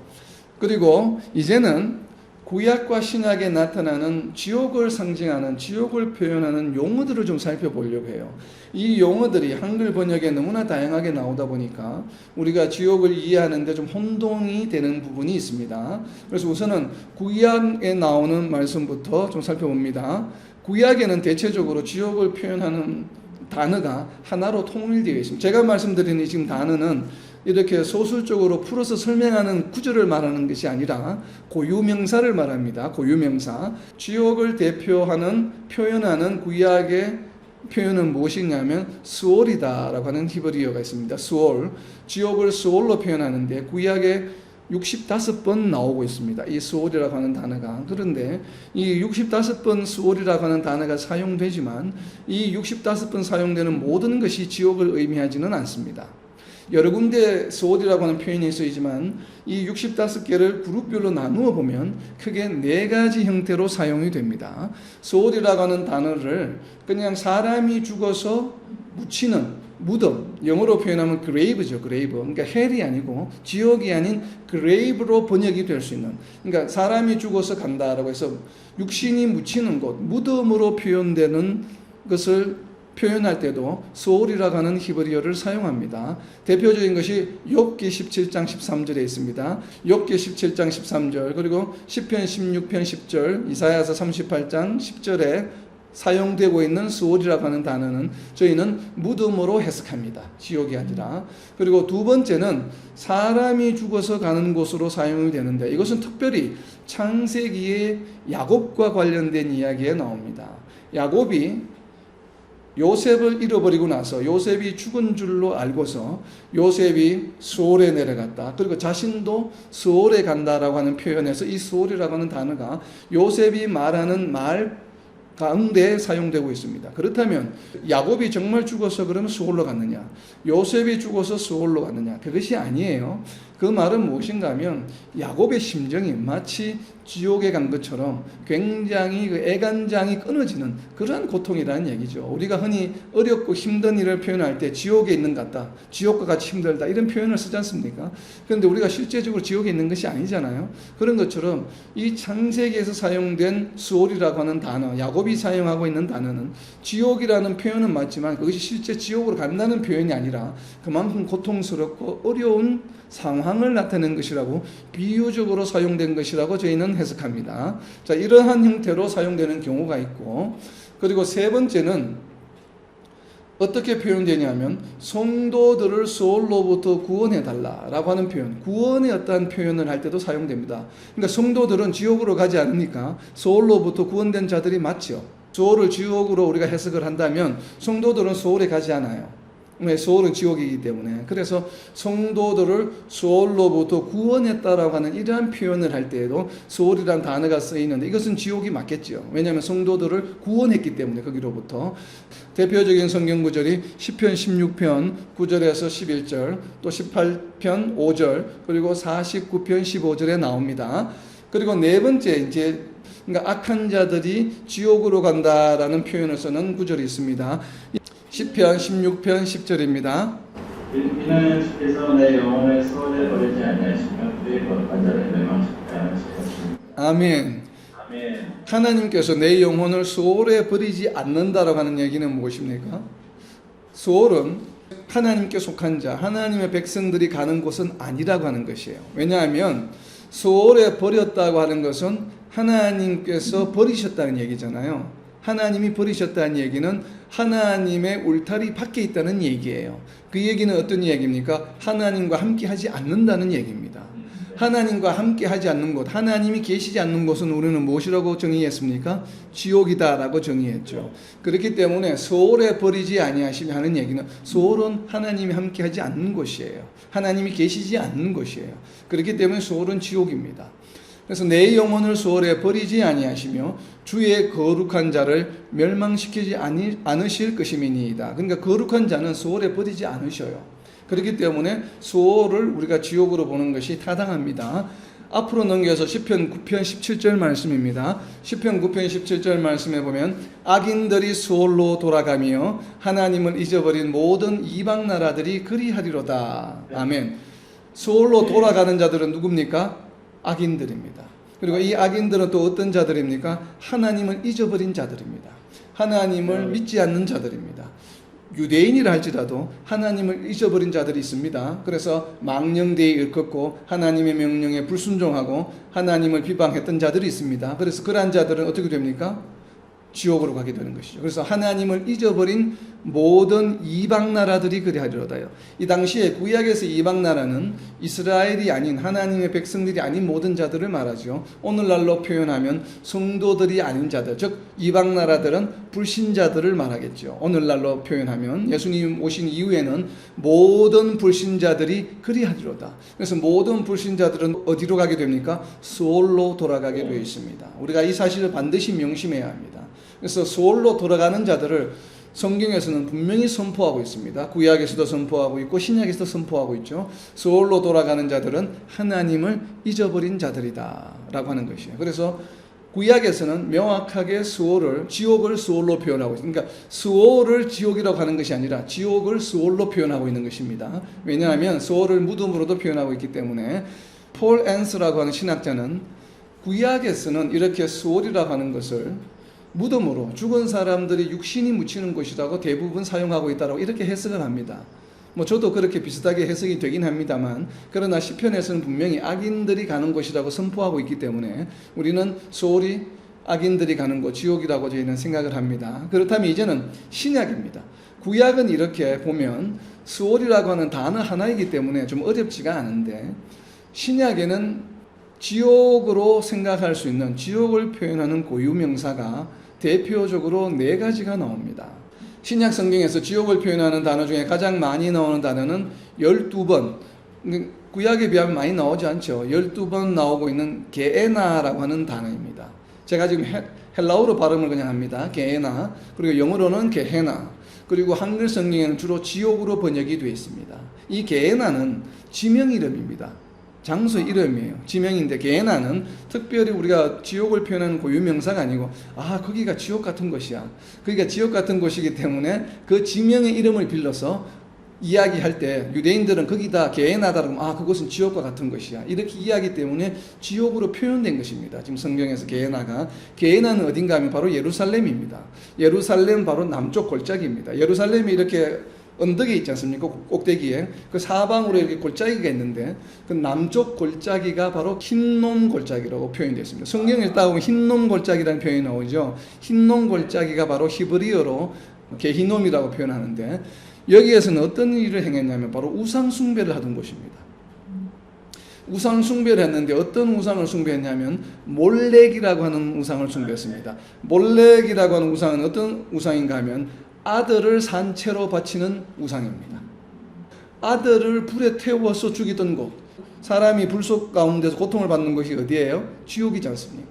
그리고 이제는 구약과 신약에 나타나는 지옥을 상징하는, 지옥을 표현하는 용어들을 좀 살펴보려고 해요. 이 용어들이 한글 번역에 너무나 다양하게 나오다 보니까 우리가 지옥을 이해하는데 좀 혼동이 되는 부분이 있습니다. 그래서 우선은 구약에 나오는 말씀부터 좀 살펴봅니다. 구약에는 대체적으로 지옥을 표현하는 단어가 하나로 통일되어 있습니다. 제가 말씀드리는 지금 단어는 이렇게 소술적으로 풀어서 설명하는 구절을 말하는 것이 아니라 고유명사를 말합니다. 고유명사. 지옥을 대표하는, 표현하는 구약의 표현은 무엇이냐면 스올이다라고 하는 히브리어가 있습니다. 스올. 지옥을 스올로 표현하는데 구약에 65번 나오고 있습니다. 이 스올이라고 하는 단어가. 그런데 이 65번 스올이라고 하는 단어가 사용되지만 이 65번 사용되는 모든 것이 지옥을 의미하지는 않습니다. 여러 군데 스올이라고 하는 표현이 쓰이지만 이 65개를 그룹별로 나누어 보면 크게 4가지 형태로 사용이 됩니다. 스올이라고 하는 단어를 그냥 사람이 죽어서 묻히는 무덤, 영어로 표현하면 grave죠, grave. 그러니까 헬이 아니고 지옥이 아닌 grave로 번역이 될 수 있는. 그러니까 사람이 죽어서 간다라고 해서 육신이 묻히는 곳, 무덤으로 표현되는 것을 표현할 때도 스올이라고 하는 히브리어를 사용합니다. 대표적인 것이 욥기 17장 13절에 있습니다. 욥기 17장 13절, 그리고 시편 16편 10절, 이사야서 38장 10절에 사용되고 있는 스올이라고 하는 단어는 저희는 무덤으로 해석합니다. 지옥이 아니라. 그리고 두 번째는 사람이 죽어서 가는 곳으로 사용이 되는데 이것은 특별히 창세기의 야곱과 관련된 이야기에 나옵니다. 야곱이 요셉을 잃어버리고 나서 요셉이 죽은 줄로 알고서 요셉이 스올에 내려갔다. 그리고 자신도 스올에 간다라고 하는 표현에서 이 스올이라고 하는 단어가 요셉이 말하는 말 가운데 사용되고 있습니다. 그렇다면 야곱이 정말 죽어서 그러면 스올로 갔느냐? 요셉이 죽어서 스올로 갔느냐? 그것이 아니에요. 그 말은 무엇인가 하면 야곱의 심정이 마치 지옥에 간 것처럼 굉장히 그 애간장이 끊어지는 그러한 고통이라는 얘기죠. 우리가 흔히 어렵고 힘든 일을 표현할 때 지옥에 있는 것 같다, 지옥과 같이 힘들다 이런 표현을 쓰지 않습니까? 그런데 우리가 실제적으로 지옥에 있는 것이 아니잖아요. 그런 것처럼 이 창세기에서 사용된 스올이라고 하는 단어, 야곱이 사용하고 있는 단어는 지옥이라는 표현은 맞지만 그것이 실제 지옥으로 간다는 표현이 아니라 그만큼 고통스럽고 어려운 상황을 나타내는 것이라고 비유적으로 사용된 것이라고 저희는 해석합니다. 자, 이러한 형태로 사용되는 경우가 있고, 그리고 세 번째는 어떻게 표현되냐면 성도들을 스올로부터 구원해달라라고 하는 표현, 구원의 어떠한 표현을 할 때도 사용됩니다. 그러니까 성도들은 지옥으로 가지 않으니까 스올로부터 구원된 자들이 맞죠. 스올을 지옥으로 우리가 해석을 한다면 성도들은 스올에 가지 않아요. 스올은 지옥이기 때문에. 그래서 성도들을 스올로부터 구원했다라고 하는 이러한 표현을 할 때에도 스올이라는 단어가 쓰이는데 이것은 지옥이 맞겠죠. 왜냐하면 성도들을 구원했기 때문에 거기로부터. 대표적인 성경 구절이 시편 16편 9절에서 11절, 또 18편 5절, 그리고 49편 15절에 나옵니다. 그리고 네 번째 이제 그러니까 악한 자들이 지옥으로 간다라는 표현을 쓰는 구절이 있습니다. 시편 16편 10절입니다. 이는 주께서 내 영혼을 스올에 버리지 아니하시며 그의 거룩한 자를 멸망시키지 않으시겠습니다. 아멘. 아멘. 하나님께서 내 영혼을 스올에 버리지 않는다라고 하는 얘기는 무엇입니까? 스올은 하나님께 속한 자, 하나님의 백성들이 가는 곳은 아니라고 하는 것이에요. 왜냐하면 스올에 버렸다고 하는 것은 하나님께서 버리셨다는 얘기잖아요. 하나님이 버리셨다는 얘기는 하나님의 울타리 밖에 있다는 얘기예요. 그 얘기는 어떤 얘기입니까? 하나님과 함께 하지 않는다는 얘기입니다. 하나님과 함께 하지 않는 곳, 하나님이 계시지 않는 곳은 우리는 무엇이라고 정의했습니까? 지옥이다라고 정의했죠. 그렇기 때문에 스올에 버리지 아니하시며 하는 얘기는 스올은 하나님이 함께 하지 않는 곳이에요. 하나님이 계시지 않는 곳이에요. 그렇기 때문에 스올은 지옥입니다. 그래서 내 영혼을 스올에 버리지 아니하시며 주의 거룩한 자를 멸망시키지 않으실 것임이니이다. 그러니까 거룩한 자는 스올에 버리지 않으셔요. 그렇기 때문에 수호를 우리가 지옥으로 보는 것이 타당합니다. 앞으로 넘겨서 시편 9편 17절 말씀입니다. 시편 9편 17절 말씀에 보면 악인들이 수월로 돌아가며 하나님을 잊어버린 모든 이방 나라들이 그리하리로다. 아멘. 수월로 돌아가는 자들은 누굽니까? 악인들입니다. 그리고 이 악인들은 또 어떤 자들입니까? 하나님을 잊어버린 자들입니다. 하나님을 믿지 않는 자들입니다. 유대인이라 할지라도 하나님을 잊어버린 자들이 있습니다. 그래서 망령되이 일컫고 하나님의 명령에 불순종하고 하나님을 비방했던 자들이 있습니다. 그래서 그러한 자들은 어떻게 됩니까? 지옥으로 가게 되는 것이죠. 그래서 하나님을 잊어버린 모든 이방 나라들이 그리하리로다요. 이 당시에 구약에서 이방 나라는 이스라엘이 아닌 하나님의 백성들이 아닌 모든 자들을 말하죠. 오늘날로 표현하면 성도들이 아닌 자들, 즉 이방 나라들은 불신자들을 말하겠죠. 오늘날로 표현하면 예수님 오신 이후에는 모든 불신자들이 그리하리로다. 그래서 모든 불신자들은 어디로 가게 됩니까? 수월로 돌아가게 되어 있습니다. 우리가 이 사실을 반드시 명심해야 합니다. 그래서 수월로 돌아가는 자들을 성경에서는 분명히 선포하고 있습니다. 구약에서도 선포하고 있고 신약에서도 선포하고 있죠. 수월로 돌아가는 자들은 하나님을 잊어버린 자들이다 라고 하는 것이에요. 그래서 구약에서는 명확하게 지옥을 수월로 표현하고 있습니다. 그러니까 수월을 지옥이라고 하는 것이 아니라 지옥을 수월로 표현하고 있는 것입니다. 왜냐하면 수월을 무덤으로도 표현하고 있기 때문에 폴 앤스라고 하는 신학자는 구약에서는 이렇게 수월이라고 하는 것을 무덤으로 죽은 사람들이 육신이 묻히는 곳이라고 대부분 사용하고 있다고 이렇게 해석을 합니다. 저도 그렇게 비슷하게 해석이 되긴 합니다만, 그러나 시편에서는 분명히 악인들이 가는 곳이라고 선포하고 있기 때문에 우리는 수월이 악인들이 가는 곳, 지옥이라고 저희는 생각을 합니다. 그렇다면 이제는 신약입니다. 구약은 이렇게 보면 수월이라고 하는 단어 하나이기 때문에 좀 어렵지가 않은데, 신약에는 지옥으로 생각할 수 있는 지옥을 표현하는 고유명사가 대표적으로 4가지가 나옵니다. 신약 성경에서 지옥을 표현하는 단어 중에 가장 많이 나오는 단어는 12번, 구약에 비하면 많이 나오지 않죠. 12번 나오고 있는 게에나라고 하는 단어입니다. 제가 지금 헬라어로 발음을 그냥 합니다. 게에나, 그리고 영어로는 게헤나, 그리고 한글 성경에는 주로 지옥으로 번역이 되어 있습니다. 이 게에나는 지명 이름입니다. 장소 이름이에요. 지명인데 게헤나는 특별히 우리가 지옥을 표현하는 고유명사가 아니고 거기가 지옥 같은 곳이야. 거기가 지옥 같은 곳이기 때문에 그 지명의 이름을 빌려서 이야기할 때 유대인들은 거기다 게헤나다 그러면 그곳은 지옥과 같은 것이야. 이렇게 이야기하기 때문에 지옥으로 표현된 것입니다. 지금 성경에서 게헤나는 어딘가 하면 바로 예루살렘입니다. 예루살렘 바로 남쪽 골짜기입니다. 예루살렘이 이렇게 언덕에 있지 않습니까? 꼭대기에 그 사방으로 이렇게 골짜기가 있는데 그 남쪽 골짜기가 바로 흰놈 골짜기라고 표현되어 있습니다. 성경에 따라 보면 흰놈 골짜기라는 표현이 나오죠. 흰놈 골짜기가 바로 히브리어로 게히놈이라고 표현하는데, 여기에서는 어떤 일을 행했냐면 바로 우상 숭배를 하던 곳입니다. 우상 숭배를 했는데 어떤 우상을 숭배했냐면 몰렉이라고 하는 우상을 숭배했습니다. 몰렉이라고 하는 우상은 어떤 우상인가 하면 아들을 산채로 바치는 우상입니다. 아들을 불에 태워서 죽이던 곳, 사람이 불속 가운데서 고통을 받는 것이 어디예요? 지옥이지 않습니까?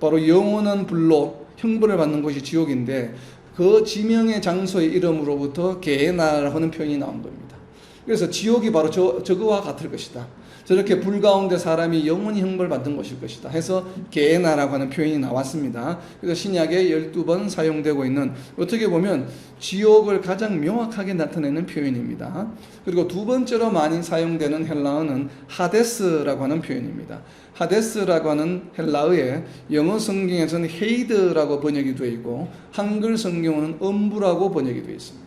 바로 영원한 불로 형벌을 받는 곳이 지옥인데, 그 지명의 장소의 이름으로부터 게헤나라고 하는 표현이 나온 겁니다. 그래서 지옥이 바로 저거와 같을 것이다. 저렇게 불 가운데 사람이 영원히 형벌 받는 것일 것이다 해서 게헤나라고 하는 표현이 나왔습니다. 그래서 신약에 12번 사용되고 있는, 어떻게 보면 지옥을 가장 명확하게 나타내는 표현입니다. 그리고 두 번째로 많이 사용되는 헬라어는 하데스라고 하는 표현입니다. 하데스라고 하는 헬라어에 영어 성경에서는 헤이드라고 번역이 되어 있고 한글 성경은 음부라고 번역이 되어 있습니다.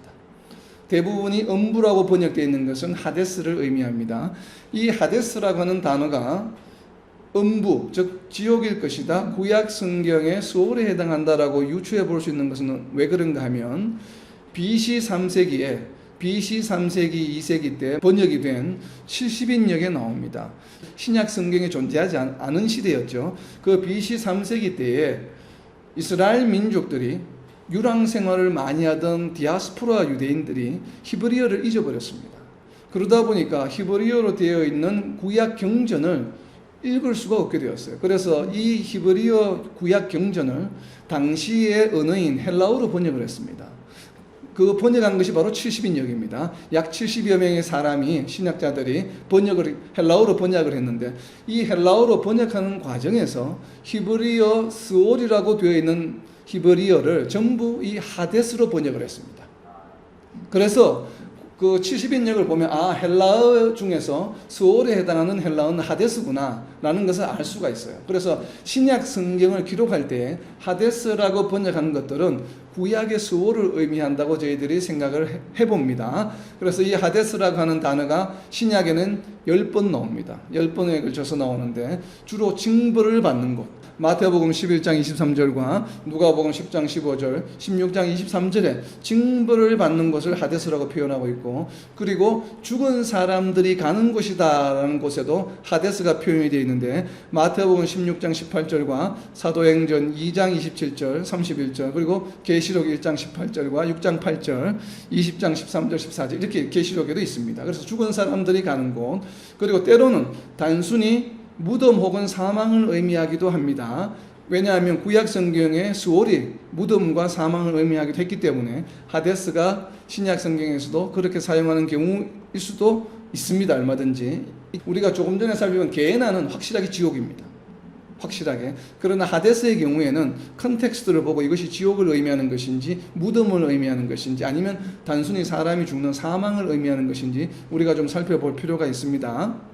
대부분이 음부라고 번역되어 있는 것은 하데스를 의미합니다. 이 하데스라고 하는 단어가 음부, 즉 지옥일 것이다, 구약 성경의 수월에 해당한다라고 유추해 볼 수 있는 것은 왜 그런가 하면 BC 3세기에 BC 3세기 2세기 때 번역이 된 70인역에 나옵니다. 신약 성경에 존재하지 않은 시대였죠. 그 BC 3세기 때에 이스라엘 민족들이 유랑 생활을 많이 하던 디아스포라 유대인들이 히브리어를 잊어버렸습니다. 그러다 보니까 히브리어로 되어 있는 구약 경전을 읽을 수가 없게 되었어요. 그래서 이 히브리어 구약 경전을 당시의 언어인 헬라어로 번역을 했습니다. 그 번역한 것이 바로 70인역입니다. 약 70여 명의 사람이 신학자들이 헬라어로 번역을 했는데 이 헬라어로 번역하는 과정에서 히브리어 스올이라고 되어 있는 히브리어를 전부 이 하데스로 번역을 했습니다. 그래서 그 70인역을 보면 헬라어 중에서 스올에 해당하는 헬라어는 하데스구나 라는 것을 알 수가 있어요. 그래서 신약 성경을 기록할 때 하데스라고 번역하는 것들은 구약의 스올을 의미한다고 저희들이 생각을 해봅니다. 그래서 이 하데스라고 하는 단어가 신약에는 10번 나옵니다. 10번에 걸쳐서 나오는데 주로 징벌을 받는 곳, 마태복음 11장 23절과 누가복음 10장 15절, 16장 23절에 징벌을 받는 것을 하데스라고 표현하고 있고, 그리고 죽은 사람들이 가는 곳이다라는 곳에도 하데스가 표현이 되어 있는데 마태복음 16장 18절과 사도행전 2장 27절, 31절, 그리고 계시록 1장 18절과 6장 8절, 20장 13절, 14절 이렇게 계시록에도 있습니다. 그래서 죽은 사람들이 가는 곳, 그리고 때로는 단순히 무덤 혹은 사망을 의미하기도 합니다. 왜냐하면 구약 성경의 스올이 무덤과 사망을 의미하기도 했기 때문에 하데스가 신약 성경에서도 그렇게 사용하는 경우일 수도 있습니다. 얼마든지. 우리가 조금 전에 살펴본 게헤나는 확실하게 지옥입니다. 확실하게. 그러나 하데스의 경우에는 컨텍스트를 보고 이것이 지옥을 의미하는 것인지 무덤을 의미하는 것인지 아니면 단순히 사람이 죽는 사망을 의미하는 것인지 우리가 좀 살펴볼 필요가 있습니다.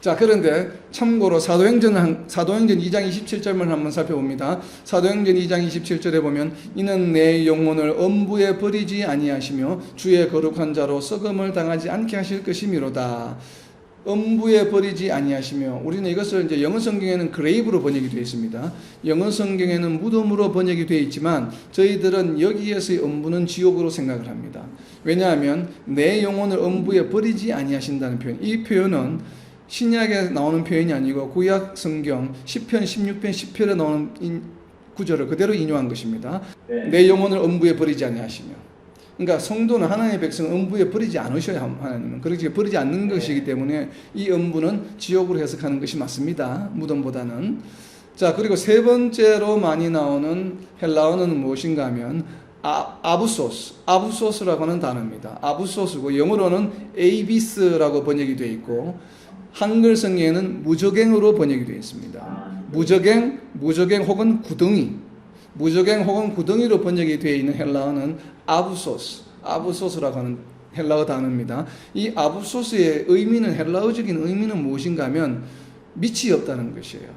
자, 그런데 참고로 사도행전 2장 27절만 한번 살펴봅니다. 사도행전 2장 27절에 보면 이는 내 영혼을 엄부에 버리지 아니하시며 주의 거룩한 자로 썩음을 당하지 않게 하실 것이미로다. 엄부에 버리지 아니하시며, 우리는 이것을 이제 영어 성경에는 그레이브로 번역이 되어 있습니다. 영어 성경에는 무덤으로 번역이 되어 있지만 저희들은 여기에서의 엄부는 지옥으로 생각을 합니다. 왜냐하면 내 영혼을 엄부에 버리지 아니하신다는 표현, 이 표현은 신약에 나오는 표현이 아니고 구약 성경 10편, 16편, 10편에 나오는 구절을 그대로 인용한 것입니다. 내 영혼을 엄부에 버리지 아니하시며, 그러니까 성도는 하나님의 백성을 엄부에 버리지 않으셔야 하나님은 그렇게 버리지 않는 것이기 때문에 이 엄부는 지옥으로 해석하는 것이 맞습니다. 무덤보다는. 자, 그리고 세 번째로 많이 나오는 헬라어는 무엇인가 하면 아부소스라고 하는 단어입니다. 아부소스고 영어로는 에이비스라고 번역이 되어 있고 한글 성경에는 무저갱으로 번역이 되어 있습니다. 무저갱 혹은 구덩이, 무저갱 혹은 구덩이로 번역이 되어 있는 헬라어는 아부소스라고 하는 헬라어 단어입니다. 이 아부소스의 의미는, 헬라어적인 의미는 무엇인가 하면 밑이 없다는 것이에요.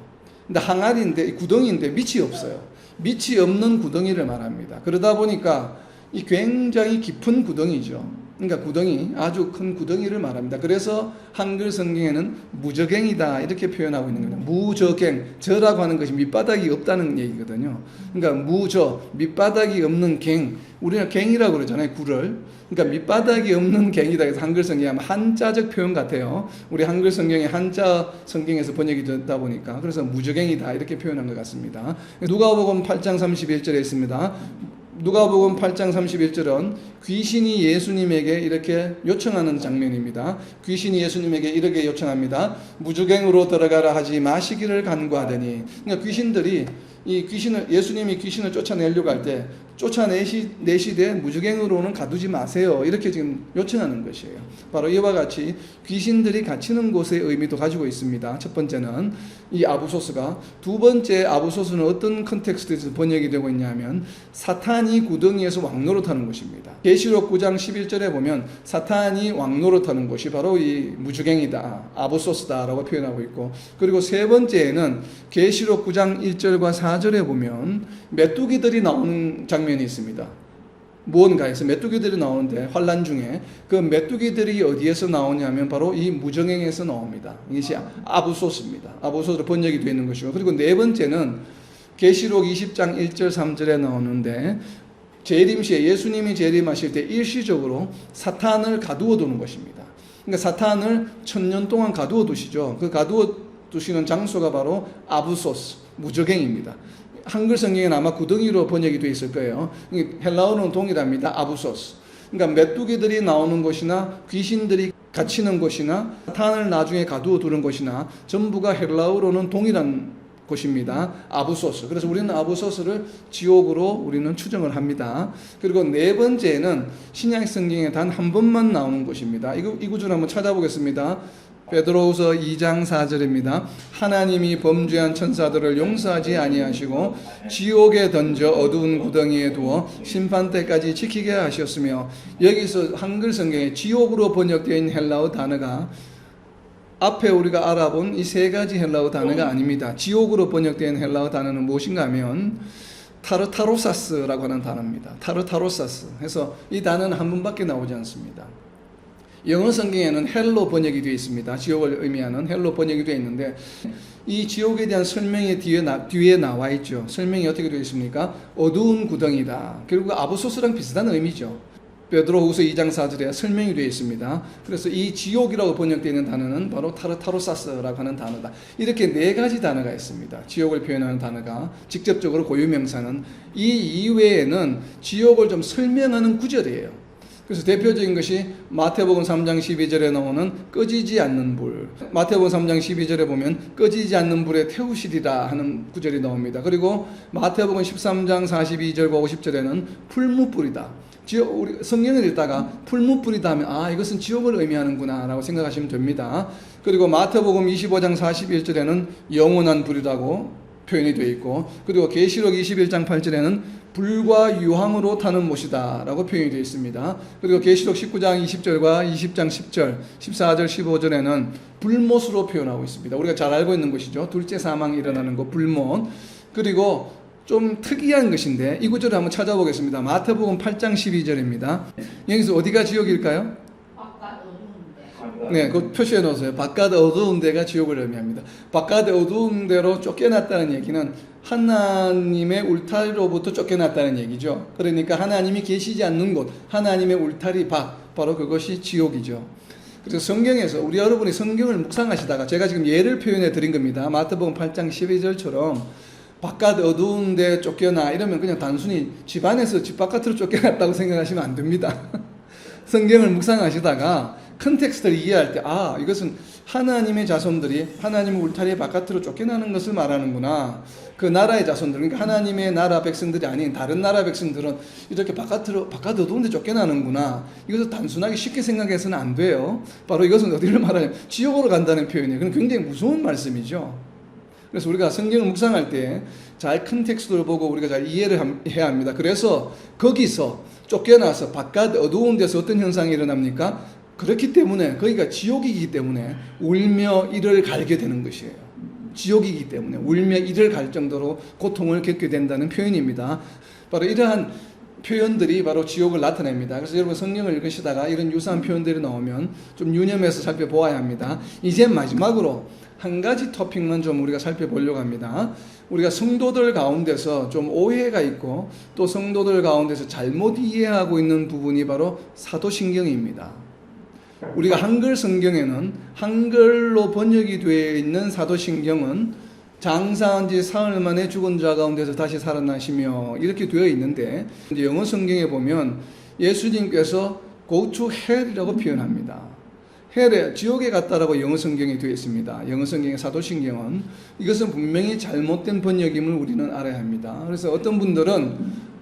근데 항아리인데 구덩이인데 밑이 없어요. 밑이 없는 구덩이를 말합니다. 그러다 보니까 이 굉장히 깊은 구덩이죠. 그러니까 구덩이, 아주 큰 구덩이를 말합니다. 그래서 한글 성경에는 무저갱이다 이렇게 표현하고 있는 거예요. 무저갱, 저라고 하는 것이 밑바닥이 없다는 얘기거든요. 그러니까 무저, 밑바닥이 없는 갱, 우리는 갱이라고 그러잖아요, 굴을. 그러니까 밑바닥이 없는 갱이다. 그래서 한글 성경에 하면 한자적 표현 같아요. 우리 한글 성경에 한자 성경에서 번역이 되다 보니까 그래서 무저갱이다 이렇게 표현한 것 같습니다. 누가복음 8장 31절에 있습니다. 누가복음 8장 31절은 귀신이 예수님에게 이렇게 요청하는 장면입니다. 귀신이 예수님에게 이렇게 요청합니다. 무저갱으로 들어가라 하지 마시기를 간구하더니, 그러니까 예수님이 귀신을 쫓아내려고 할 때 쫓아내시되 무저갱으로는 가두지 마세요 이렇게 지금 요청하는 것이에요. 바로 이와 같이 귀신들이 갇히는 곳의 의미도 가지고 있습니다. 첫 번째는 이 아부소스가. 두 번째 아부소스는 어떤 컨텍스트에서 번역이 되고 있냐면 사탄이 구덩이에서 왕노릇하는 것입니다. 계시록 9장 11절에 보면 사탄이 왕노릇하는 곳이 바로 이 무저갱이다, 아부소스다라고 표현하고 있고, 그리고 세 번째에는 계시록 9장 1절과 4절에 보면 메뚜기들이 나오는 장면이 있습니다. 무언가에서 메뚜기들이 나오는데 환란 중에 그 메뚜기들이 어디에서 나오냐면 바로 이 무저갱에서 나옵니다. 이것이 아부소스입니다. 아부소스로 번역이 되어 있는 것이고, 그리고 네 번째는 계시록 20장 1절 3절에 나오는데 재림시에 예수님이 재림하실 때 일시적으로 사탄을 가두어 두는 것입니다. 그러니까 사탄을 1000년 동안 가두어 두시죠. 그 가두어 두시는 장소가 바로 아부소스, 무저갱입니다. 한글 성경에는 아마 구덩이로 번역이 되어 있을 거예요. 헬라어는 동일합니다. 아부소스. 그러니까 메뚜기들이 나오는 곳이나 귀신들이 갇히는 곳이나 사탄을 나중에 가두어 두는 곳이나 전부가 헬라어로는 동일한 곳입니다. 아부소스. 그래서 우리는 아부소스를 지옥으로 우리는 추정을 합니다. 그리고 네 번째는 신약 성경에 단 한 번만 나오는 곳입니다. 이 구절 한번 찾아보겠습니다. 베드로후서 2장 4절입니다. 하나님이 범죄한 천사들을 용서하지 아니하시고 지옥에 던져 어두운 구덩이에 두어 심판 때까지 지키게 하셨으며, 여기서 한글 성경에 지옥으로 번역되어 있는 헬라어 단어가 앞에 우리가 알아본 이 세 가지 헬라어 단어가 아닙니다. 지옥으로 번역된 헬라어 단어는 무엇인가 하면 타르타로사스라고 하는 단어입니다. 타르타로사스. 해서 이 단어는 한 번밖에 나오지 않습니다. 영어 성경에는 헬로 번역이 되어 있습니다. 지옥을 의미하는 헬로 번역이 되어 있는데, 이 지옥에 대한 설명이 뒤에 나와 있죠. 설명이 어떻게 되어 있습니까? 어두운 구덩이다. 결국 아부소스랑 비슷한 의미죠. 베드로후서 2장 4절에 설명이 되어 있습니다. 그래서 이 지옥이라고 번역되어 있는 단어는 바로 타르타로사스라고 하는 단어다. 이렇게 네 가지 단어가 있습니다. 지옥을 표현하는 단어가 직접적으로 고유명사는. 이 이외에는 지옥을 좀 설명하는 구절이에요. 그래서 대표적인 것이 마태복음 3장 12절에 나오는 꺼지지 않는 불. 마태복음 3장 12절에 보면 꺼지지 않는 불에 태우시리라 하는 구절이 나옵니다. 그리고 마태복음 13장 42절과 50절에는 풀무불이다. 우리 성경을 읽다가 풀무불이다 하면 이것은 지옥을 의미하는구나 라고 생각하시면 됩니다. 그리고 마태복음 25장 41절에는 영원한 불이라고 표현이 되어 있고, 그리고 계시록 21장 8절에는 불과 유황으로 타는 못이다 라고 표현이 되어 있습니다. 그리고 계시록 19장 20절과 20장 10절, 14절, 15절에는 불못으로 표현하고 있습니다. 우리가 잘 알고 있는 것이죠. 둘째 사망이 일어나는 것, 불못. 그리고 좀 특이한 것인데 이 구절을 한번 찾아보겠습니다. 마태복음 8장 12절입니다. 여기서 어디가 지옥일까요? 바깥 어두운데. 네, 그 표시해 놓으세요. 바깥 어두운 데가 지옥을 의미합니다. 바깥 어두운 데로 쫓겨났다는 얘기는 하나님의 울타리로부터 쫓겨났다는 얘기죠. 그러니까 하나님이 계시지 않는 곳, 하나님의 울타리 밖, 바로 그것이 지옥이죠. 그래서 성경에서 우리 여러분이 성경을 묵상하시다가 제가 지금 예를 표현해 드린 겁니다. 마태복음 8장 12절처럼 바깥 어두운 데 쫓겨나 이러면 그냥 단순히 집 안에서 집 바깥으로 쫓겨났다고 생각하시면 안 됩니다. 성경을 묵상하시다가 컨텍스트를 이해할 때 이것은 하나님의 자손들이 하나님의 울타리 바깥으로 쫓겨나는 것을 말하는구나. 그 나라의 자손들, 그러니까 하나님의 나라 백성들이 아닌 다른 나라 백성들은 이렇게 바깥 어두운 데 쫓겨나는구나. 이것을 단순하게 쉽게 생각해서는 안 돼요. 바로 이것은 어디를 말하냐면 지옥으로 간다는 표현이에요. 그건 굉장히 무서운 말씀이죠. 그래서 우리가 성경을 묵상할 때 잘 컨텍스트를 보고 우리가 잘 이해를 해야 합니다. 그래서 거기서 쫓겨나서 바깥 어두운 데서 어떤 현상이 일어납니까? 그렇기 때문에 거기가 지옥이기 때문에 울며 이를 갈게 되는 것이에요. 지옥이기 때문에 울며 이를 갈 정도로 고통을 겪게 된다는 표현입니다. 바로 이러한 표현들이 바로 지옥을 나타냅니다. 그래서 여러분 성경을 읽으시다가 이런 유사한 표현들이 나오면 좀 유념해서 살펴보아야 합니다. 이제 마지막으로 한 가지 토픽만 좀 우리가 살펴보려고 합니다. 우리가 성도들 가운데서 좀 오해가 있고 또 성도들 가운데서 잘못 이해하고 있는 부분이 바로 사도신경입니다. 우리가 한글 성경에는 한글로 번역이 되어 있는 사도신경은 장사한 지 사흘 만에 죽은 자 가운데서 다시 살아나시며 이렇게 되어 있는데, 영어 성경에 보면 예수님께서 go to hell이라고 표현합니다. 헬에 지옥에 갔다라고 영어 성경에 되어 있습니다. 영어 성경의 사도신경은 이것은 분명히 잘못된 번역임을 우리는 알아야 합니다. 그래서 어떤 분들은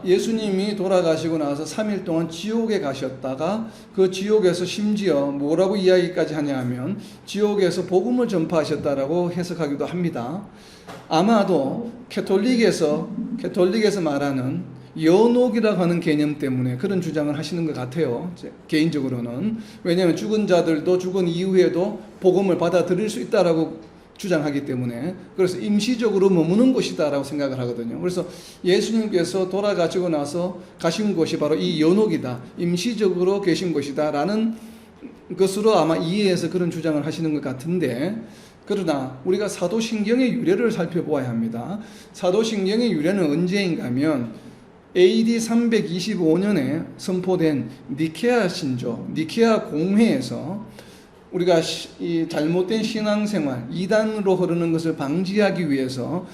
예수님이 돌아가시고 나서 3일 동안 지옥에 가셨다가 그 지옥에서 심지어 뭐라고 이야기까지 하냐 하면 지옥에서 복음을 전파하셨다라고 해석하기도 합니다. 아마도 캐톨릭에서 말하는 연옥이라고 하는 개념 때문에 그런 주장을 하시는 것 같아요. 개인적으로는. 왜냐하면 죽은 자들도 죽은 이후에도 복음을 받아들일 수 있다라고 주장하기 때문에, 그래서 임시적으로 머무는 곳이다라고 생각을 하거든요. 그래서 예수님께서 돌아가시고 나서 가신 곳이 바로 이 연옥이다, 임시적으로 계신 곳이다라는 것으로 아마 이해해서 그런 주장을 하시는 것 같은데, 그러나 우리가 사도신경의 유래를 살펴보아야 합니다. 사도신경의 유래는 언제인가 하면 AD 325년에 선포된 니케아 신조, 니케아 공회에서 우리가 이 잘못된 신앙생활, 이단으로 흐르는 것을 방지하기 위해서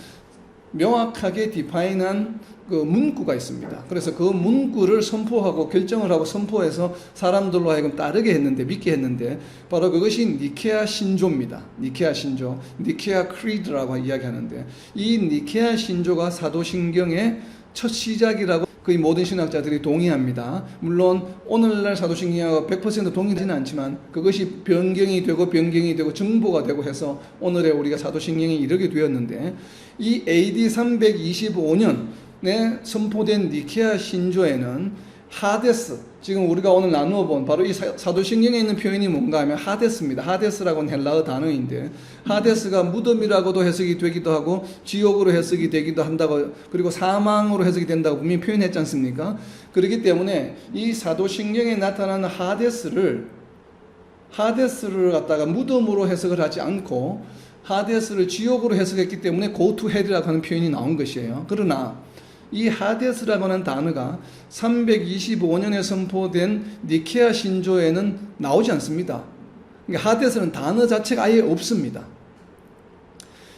명확하게 디파인한 그 문구가 있습니다. 그래서 그 문구를 선포하고 결정을 하고 선포해서 사람들로 하여금 따르게 했는데, 믿게 했는데, 바로 그것이 니케아 신조입니다. 니케아 신조, 니케아 크리드라고 이야기하는데, 이 니케아 신조가 사도신경의 첫 시작이라고 거의 모든 신학자들이 동의합니다. 물론 오늘날 사도신경하고 100% 동의되지는 않지만 그것이 변경이 되고 정보가 되고 해서 오늘의 우리가 사도신경에 이르게 되었는데, 이 AD 325년에 선포된 니케아 신조에는 하데스, 지금 우리가 오늘 나누어 본 바로 이 사도신경에 있는 표현이 뭔가 하면 하데스입니다. 하데스라고는 헬라어 단어인데, 하데스가 무덤이라고도 해석이 되기도 하고 지옥으로 해석이 되기도 한다고, 그리고 사망으로 해석이 된다고 분명히 표현했지 않습니까? 그렇기 때문에 이 사도신경에 나타나는 하데스를 갖다가 무덤으로 해석을 하지 않고 하데스를 지옥으로 해석했기 때문에 go to hell이라고 하는 표현이 나온 것이에요. 그러나 이 하데스라고 하는 단어가 325년에 선포된 니케아 신조에는 나오지 않습니다. 그러니까 하데스는 단어 자체가 아예 없습니다.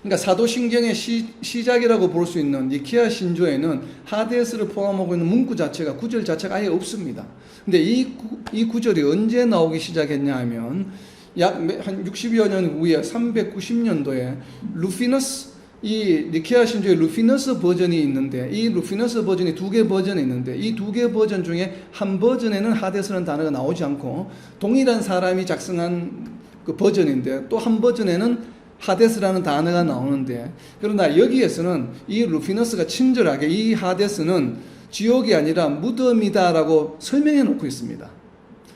그러니까 사도신경의 시작이라고 볼 수 있는 니케아 신조에는 하데스를 포함하고 있는 문구 자체가, 구절 자체가 아예 없습니다. 근데 이 구절이 언제 나오기 시작했냐 하면 약 한 60여 년 후에 390년도에 루피너스, 이 니케아 신조의 루피너스 버전이 있는데, 이 루피너스 버전이 두 개 버전이 있는데, 이 두 개 버전 중에 한 버전에는 하데스라는 단어가 나오지 않고 동일한 사람이 작성한 그 버전인데, 또 한 버전에는 하데스라는 단어가 나오는데, 그러나 여기에서는 이 루피너스가 친절하게 이 하데스는 지옥이 아니라 무덤이다라고 설명해 놓고 있습니다.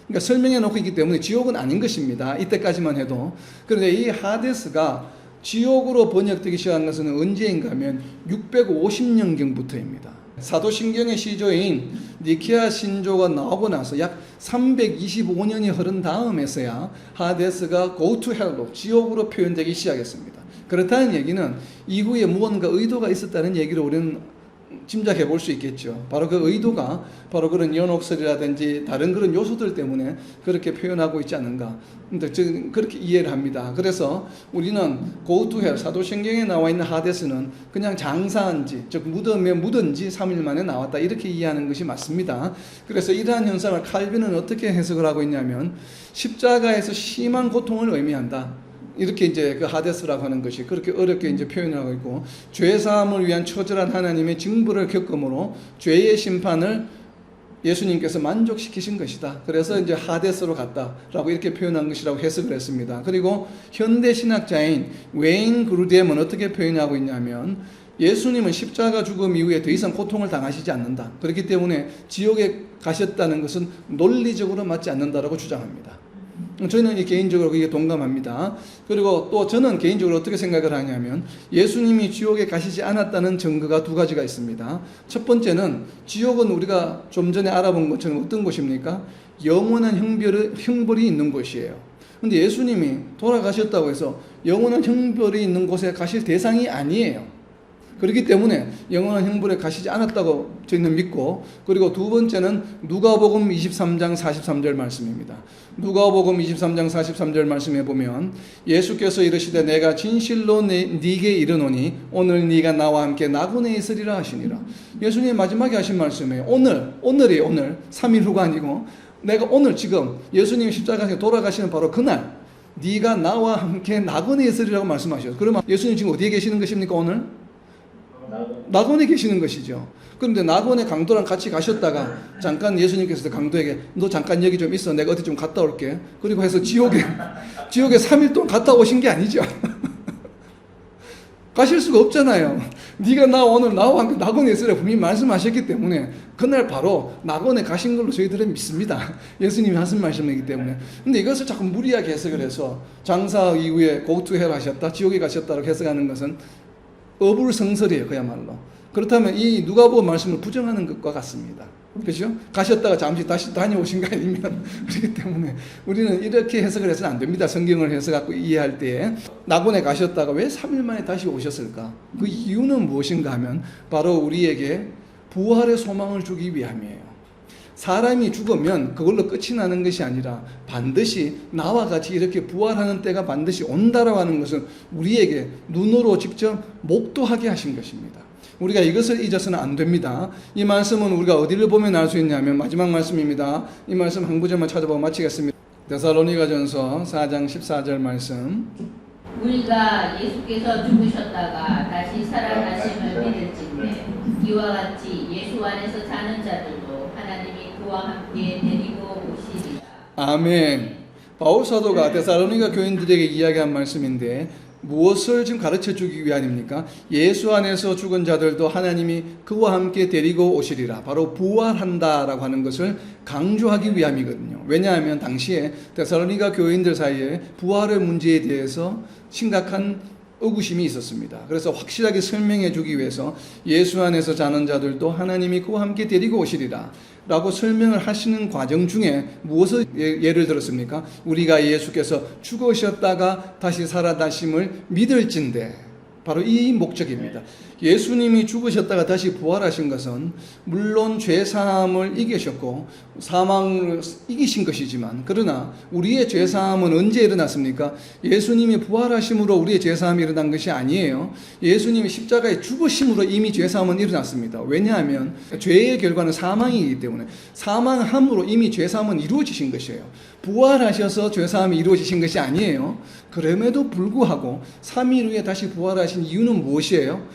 그러니까 설명해 놓고 있기 때문에 지옥은 아닌 것입니다. 이때까지만 해도. 그런데 이 하데스가 지옥으로 번역되기 시작한 것은 언제인가 하면 650년경부터입니다. 사도신경의 시조인 니케아 신조가 나오고 나서 약 325년이 흐른 다음에서야 하데스가 go to hell로, 지옥으로 표현되기 시작했습니다. 그렇다는 얘기는 이후에 무언가 의도가 있었다는 얘기를 우리는 짐작해 볼 수 있겠죠. 바로 그 의도가 바로 그런 연옥설이라든지 다른 그런 요소들 때문에 그렇게 표현하고 있지 않은가. 근데 저는 그렇게 이해를 합니다. 그래서 우리는 go to hell, 사도신경에 나와 있는 하데스는 그냥 장사한 지, 즉 무덤에 묻은 지 3일 만에 나왔다, 이렇게 이해하는 것이 맞습니다. 그래서 이러한 현상을 칼빈은 어떻게 해석을 하고 있냐면, 십자가에서 심한 고통을 의미한다, 이렇게 이제 그 하데스라고 하는 것이 그렇게 어렵게 이제 표현을 하고 있고, 죄 사함을 위한 처절한 하나님의 징벌을 겪음으로 죄의 심판을 예수님께서 만족시키신 것이다. 그래서 이제 하데스로 갔다라고 이렇게 표현한 것이라고 해석을 했습니다. 그리고 현대 신학자인 웨인 그루뎀은 어떻게 표현하고 있냐면, 예수님은 십자가 죽음 이후에 더 이상 고통을 당하시지 않는다. 그렇기 때문에 지옥에 가셨다는 것은 논리적으로 맞지 않는다라고 주장합니다. 저는 개인적으로 그게 동감합니다. 그리고 또 저는 개인적으로 어떻게 생각을 하냐면, 예수님이 지옥에 가시지 않았다는 증거가 두 가지가 있습니다. 첫 번째는 지옥은 우리가 좀 전에 알아본 것처럼 어떤 곳입니까? 영원한 형벌이 있는 곳이에요. 근데 예수님이 돌아가셨다고 해서 영원한 형벌이 있는 곳에 가실 대상이 아니에요. 그렇기 때문에 영원한 형벌에 가시지 않았다고 저희는 믿고, 그리고 두 번째는 누가복음 23장 43절 말씀입니다. 누가복음 23장 43절 말씀에 보면 예수께서 이르시되 내가 진실로 네게 이르노니 오늘 네가 나와 함께 낙원에 있으리라 하시니라. 예수님이 마지막에 하신 말씀이에요. 오늘이 오늘 3일 후가 아니고 내가 오늘 지금 예수님이 십자가에서 돌아가시는 바로 그날 네가 나와 함께 낙원에 있으리라고 말씀하셨어요. 그러면 예수님 지금 어디에 계시는 것입니까? 오늘? 낙원에 계시는 것이죠. 그런데 낙원에 강도랑 같이 가셨다가 잠깐 예수님께서 강도에게 너 잠깐 여기 좀 있어, 내가 어디 좀 갔다 올게, 그리고 해서 지옥에 3일 동안 갔다 오신 게 아니죠. 가실 수가 없잖아요. 네가 오늘 나와 함께 낙원에 있으라 분명히 말씀하셨기 때문에 그날 바로 낙원에 가신 걸로 저희들은 믿습니다. 예수님이 하신 말씀이기 때문에. 근데 이것을 자꾸 무리하게 해석을 해서 장사 이후에 go to hell 하셨다, 지옥에 가셨다고 해석하는 것은 어불성설이에요, 그야말로. 그렇다면 이 누가복음 말씀을 부정하는 것과 같습니다. 그렇죠? 가셨다가 잠시 다시 다녀오신 거 아니면. 그렇기 때문에 우리는 이렇게 해석을 해서는 안 됩니다. 성경을 해석하고 이해할 때에. 낙원에 가셨다가 왜 3일 만에 다시 오셨을까? 그 이유는 무엇인가 하면 바로 우리에게 부활의 소망을 주기 위함이에요. 사람이 죽으면 그걸로 끝이 나는 것이 아니라 반드시 나와 같이 이렇게 부활하는 때가 반드시 온다라고 하는 것은 우리에게 눈으로 직접 목도하게 하신 것입니다. 우리가 이것을 잊어서는 안 됩니다. 이 말씀은 우리가 어디를 보면 알 수 있냐면 마지막 말씀입니다. 이 말씀 한 구절만 찾아보고 마치겠습니다. 데살로니가전서 4장 14절 말씀. 우리가 예수께서 죽으셨다가 다시 살아나심을 믿을진데 이와 같이 예수 안에서 사는 자들도 하나님이 그와 함께 데리고 오시리라. 아멘. 바울 사도가 데살로니가 교인들에게 이야기한 말씀인데 무엇을 지금 가르쳐 주기 위함입니까? 예수 안에서 죽은 자들도 하나님이 그와 함께 데리고 오시리라. 바로 부활한다라고 하는 것을 강조하기 위함이거든요. 왜냐하면 당시에 데살로니가 교인들 사이에 부활의 문제에 대해서 심각한 의구심이 있었습니다. 그래서 확실하게 설명해 주기 위해서 예수 안에서 자는 자들도 하나님이 그와 함께 데리고 오시리라 라고 설명을 하시는 과정 중에 무엇을 예를 들었습니까? 우리가 예수께서 죽으셨다가 다시 살아나심을 믿을진대. 바로 이 목적입니다. 예수님이 죽으셨다가 다시 부활하신 것은 물론 죄사함을 이기셨고 사망을 이기신 것이지만, 그러나 우리의 죄사함은 언제 일어났습니까? 예수님이 부활하심으로 우리의 죄사함이 일어난 것이 아니에요. 예수님이 십자가에 죽으심으로 이미 죄사함은 일어났습니다. 왜냐하면 죄의 결과는 사망이기 때문에 사망함으로 이미 죄사함은 이루어지신 것이에요. 부활하셔서 죄사함이 이루어지신 것이 아니에요. 그럼에도 불구하고 3일 후에 다시 부활하신 이유는 무엇이에요?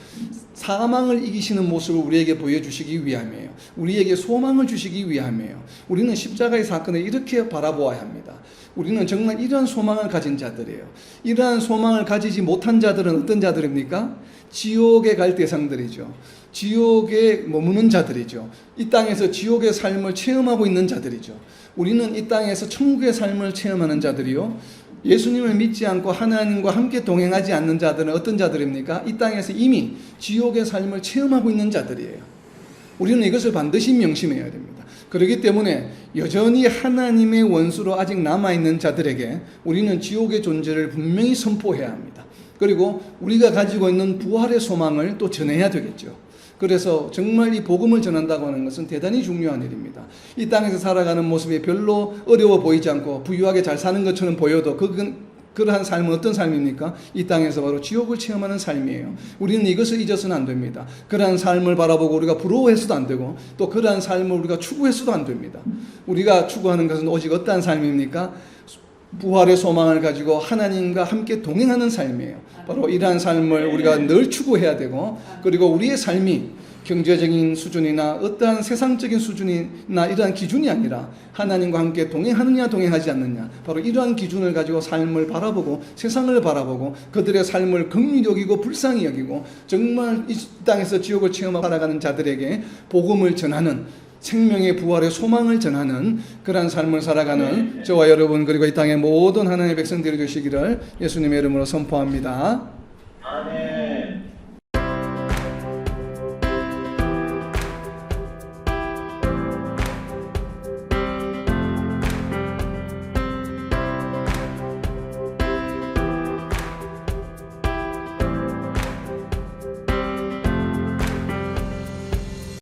사망을 이기시는 모습을 우리에게 보여주시기 위함이에요. 우리에게 소망을 주시기 위함이에요. 우리는 십자가의 사건을 이렇게 바라보아야 합니다. 우리는 정말 이러한 소망을 가진 자들이에요. 이러한 소망을 가지지 못한 자들은 어떤 자들입니까? 지옥에 갈 대상들이죠. 지옥에 머무는 자들이죠. 이 땅에서 지옥의 삶을 체험하고 있는 자들이죠. 우리는 이 땅에서 천국의 삶을 체험하는 자들이요. 예수님을 믿지 않고 하나님과 함께 동행하지 않는 자들은 어떤 자들입니까? 이 땅에서 이미 지옥의 삶을 체험하고 있는 자들이에요. 우리는 이것을 반드시 명심해야 됩니다. 그렇기 때문에 여전히 하나님의 원수로 아직 남아있는 자들에게 우리는 지옥의 존재를 분명히 선포해야 합니다. 그리고 우리가 가지고 있는 부활의 소망을 또 전해야 되겠죠. 그래서 정말 이 복음을 전한다고 하는 것은 대단히 중요한 일입니다. 이 땅에서 살아가는 모습이 별로 어려워 보이지 않고 부유하게 잘 사는 것처럼 보여도 그러한 삶은 어떤 삶입니까? 이 땅에서 바로 지옥을 체험하는 삶이에요. 우리는 이것을 잊어서는 안 됩니다. 그러한 삶을 바라보고 우리가 부러워해서도 안 되고 또 그러한 삶을 우리가 추구해서도 안 됩니다. 우리가 추구하는 것은 오직 어떠한 삶입니까? 부활의 소망을 가지고 하나님과 함께 동행하는 삶이에요. 바로 이러한 삶을 우리가 늘 추구해야 되고, 그리고 우리의 삶이 경제적인 수준이나 어떠한 세상적인 수준이나 이러한 기준이 아니라 하나님과 함께 동행하느냐 동행하지 않느냐, 바로 이러한 기준을 가지고 삶을 바라보고 세상을 바라보고 그들의 삶을 긍휼히 여기고 불쌍히 여기고 정말 이 땅에서 지옥을 체험하고 살아가는 자들에게 복음을 전하는, 생명의 부활의 소망을 전하는 그러한 삶을 살아가는 저와 여러분 그리고 이 땅의 모든 하나님의 백성들이 되시기를 예수님의 이름으로 선포합니다. 아멘.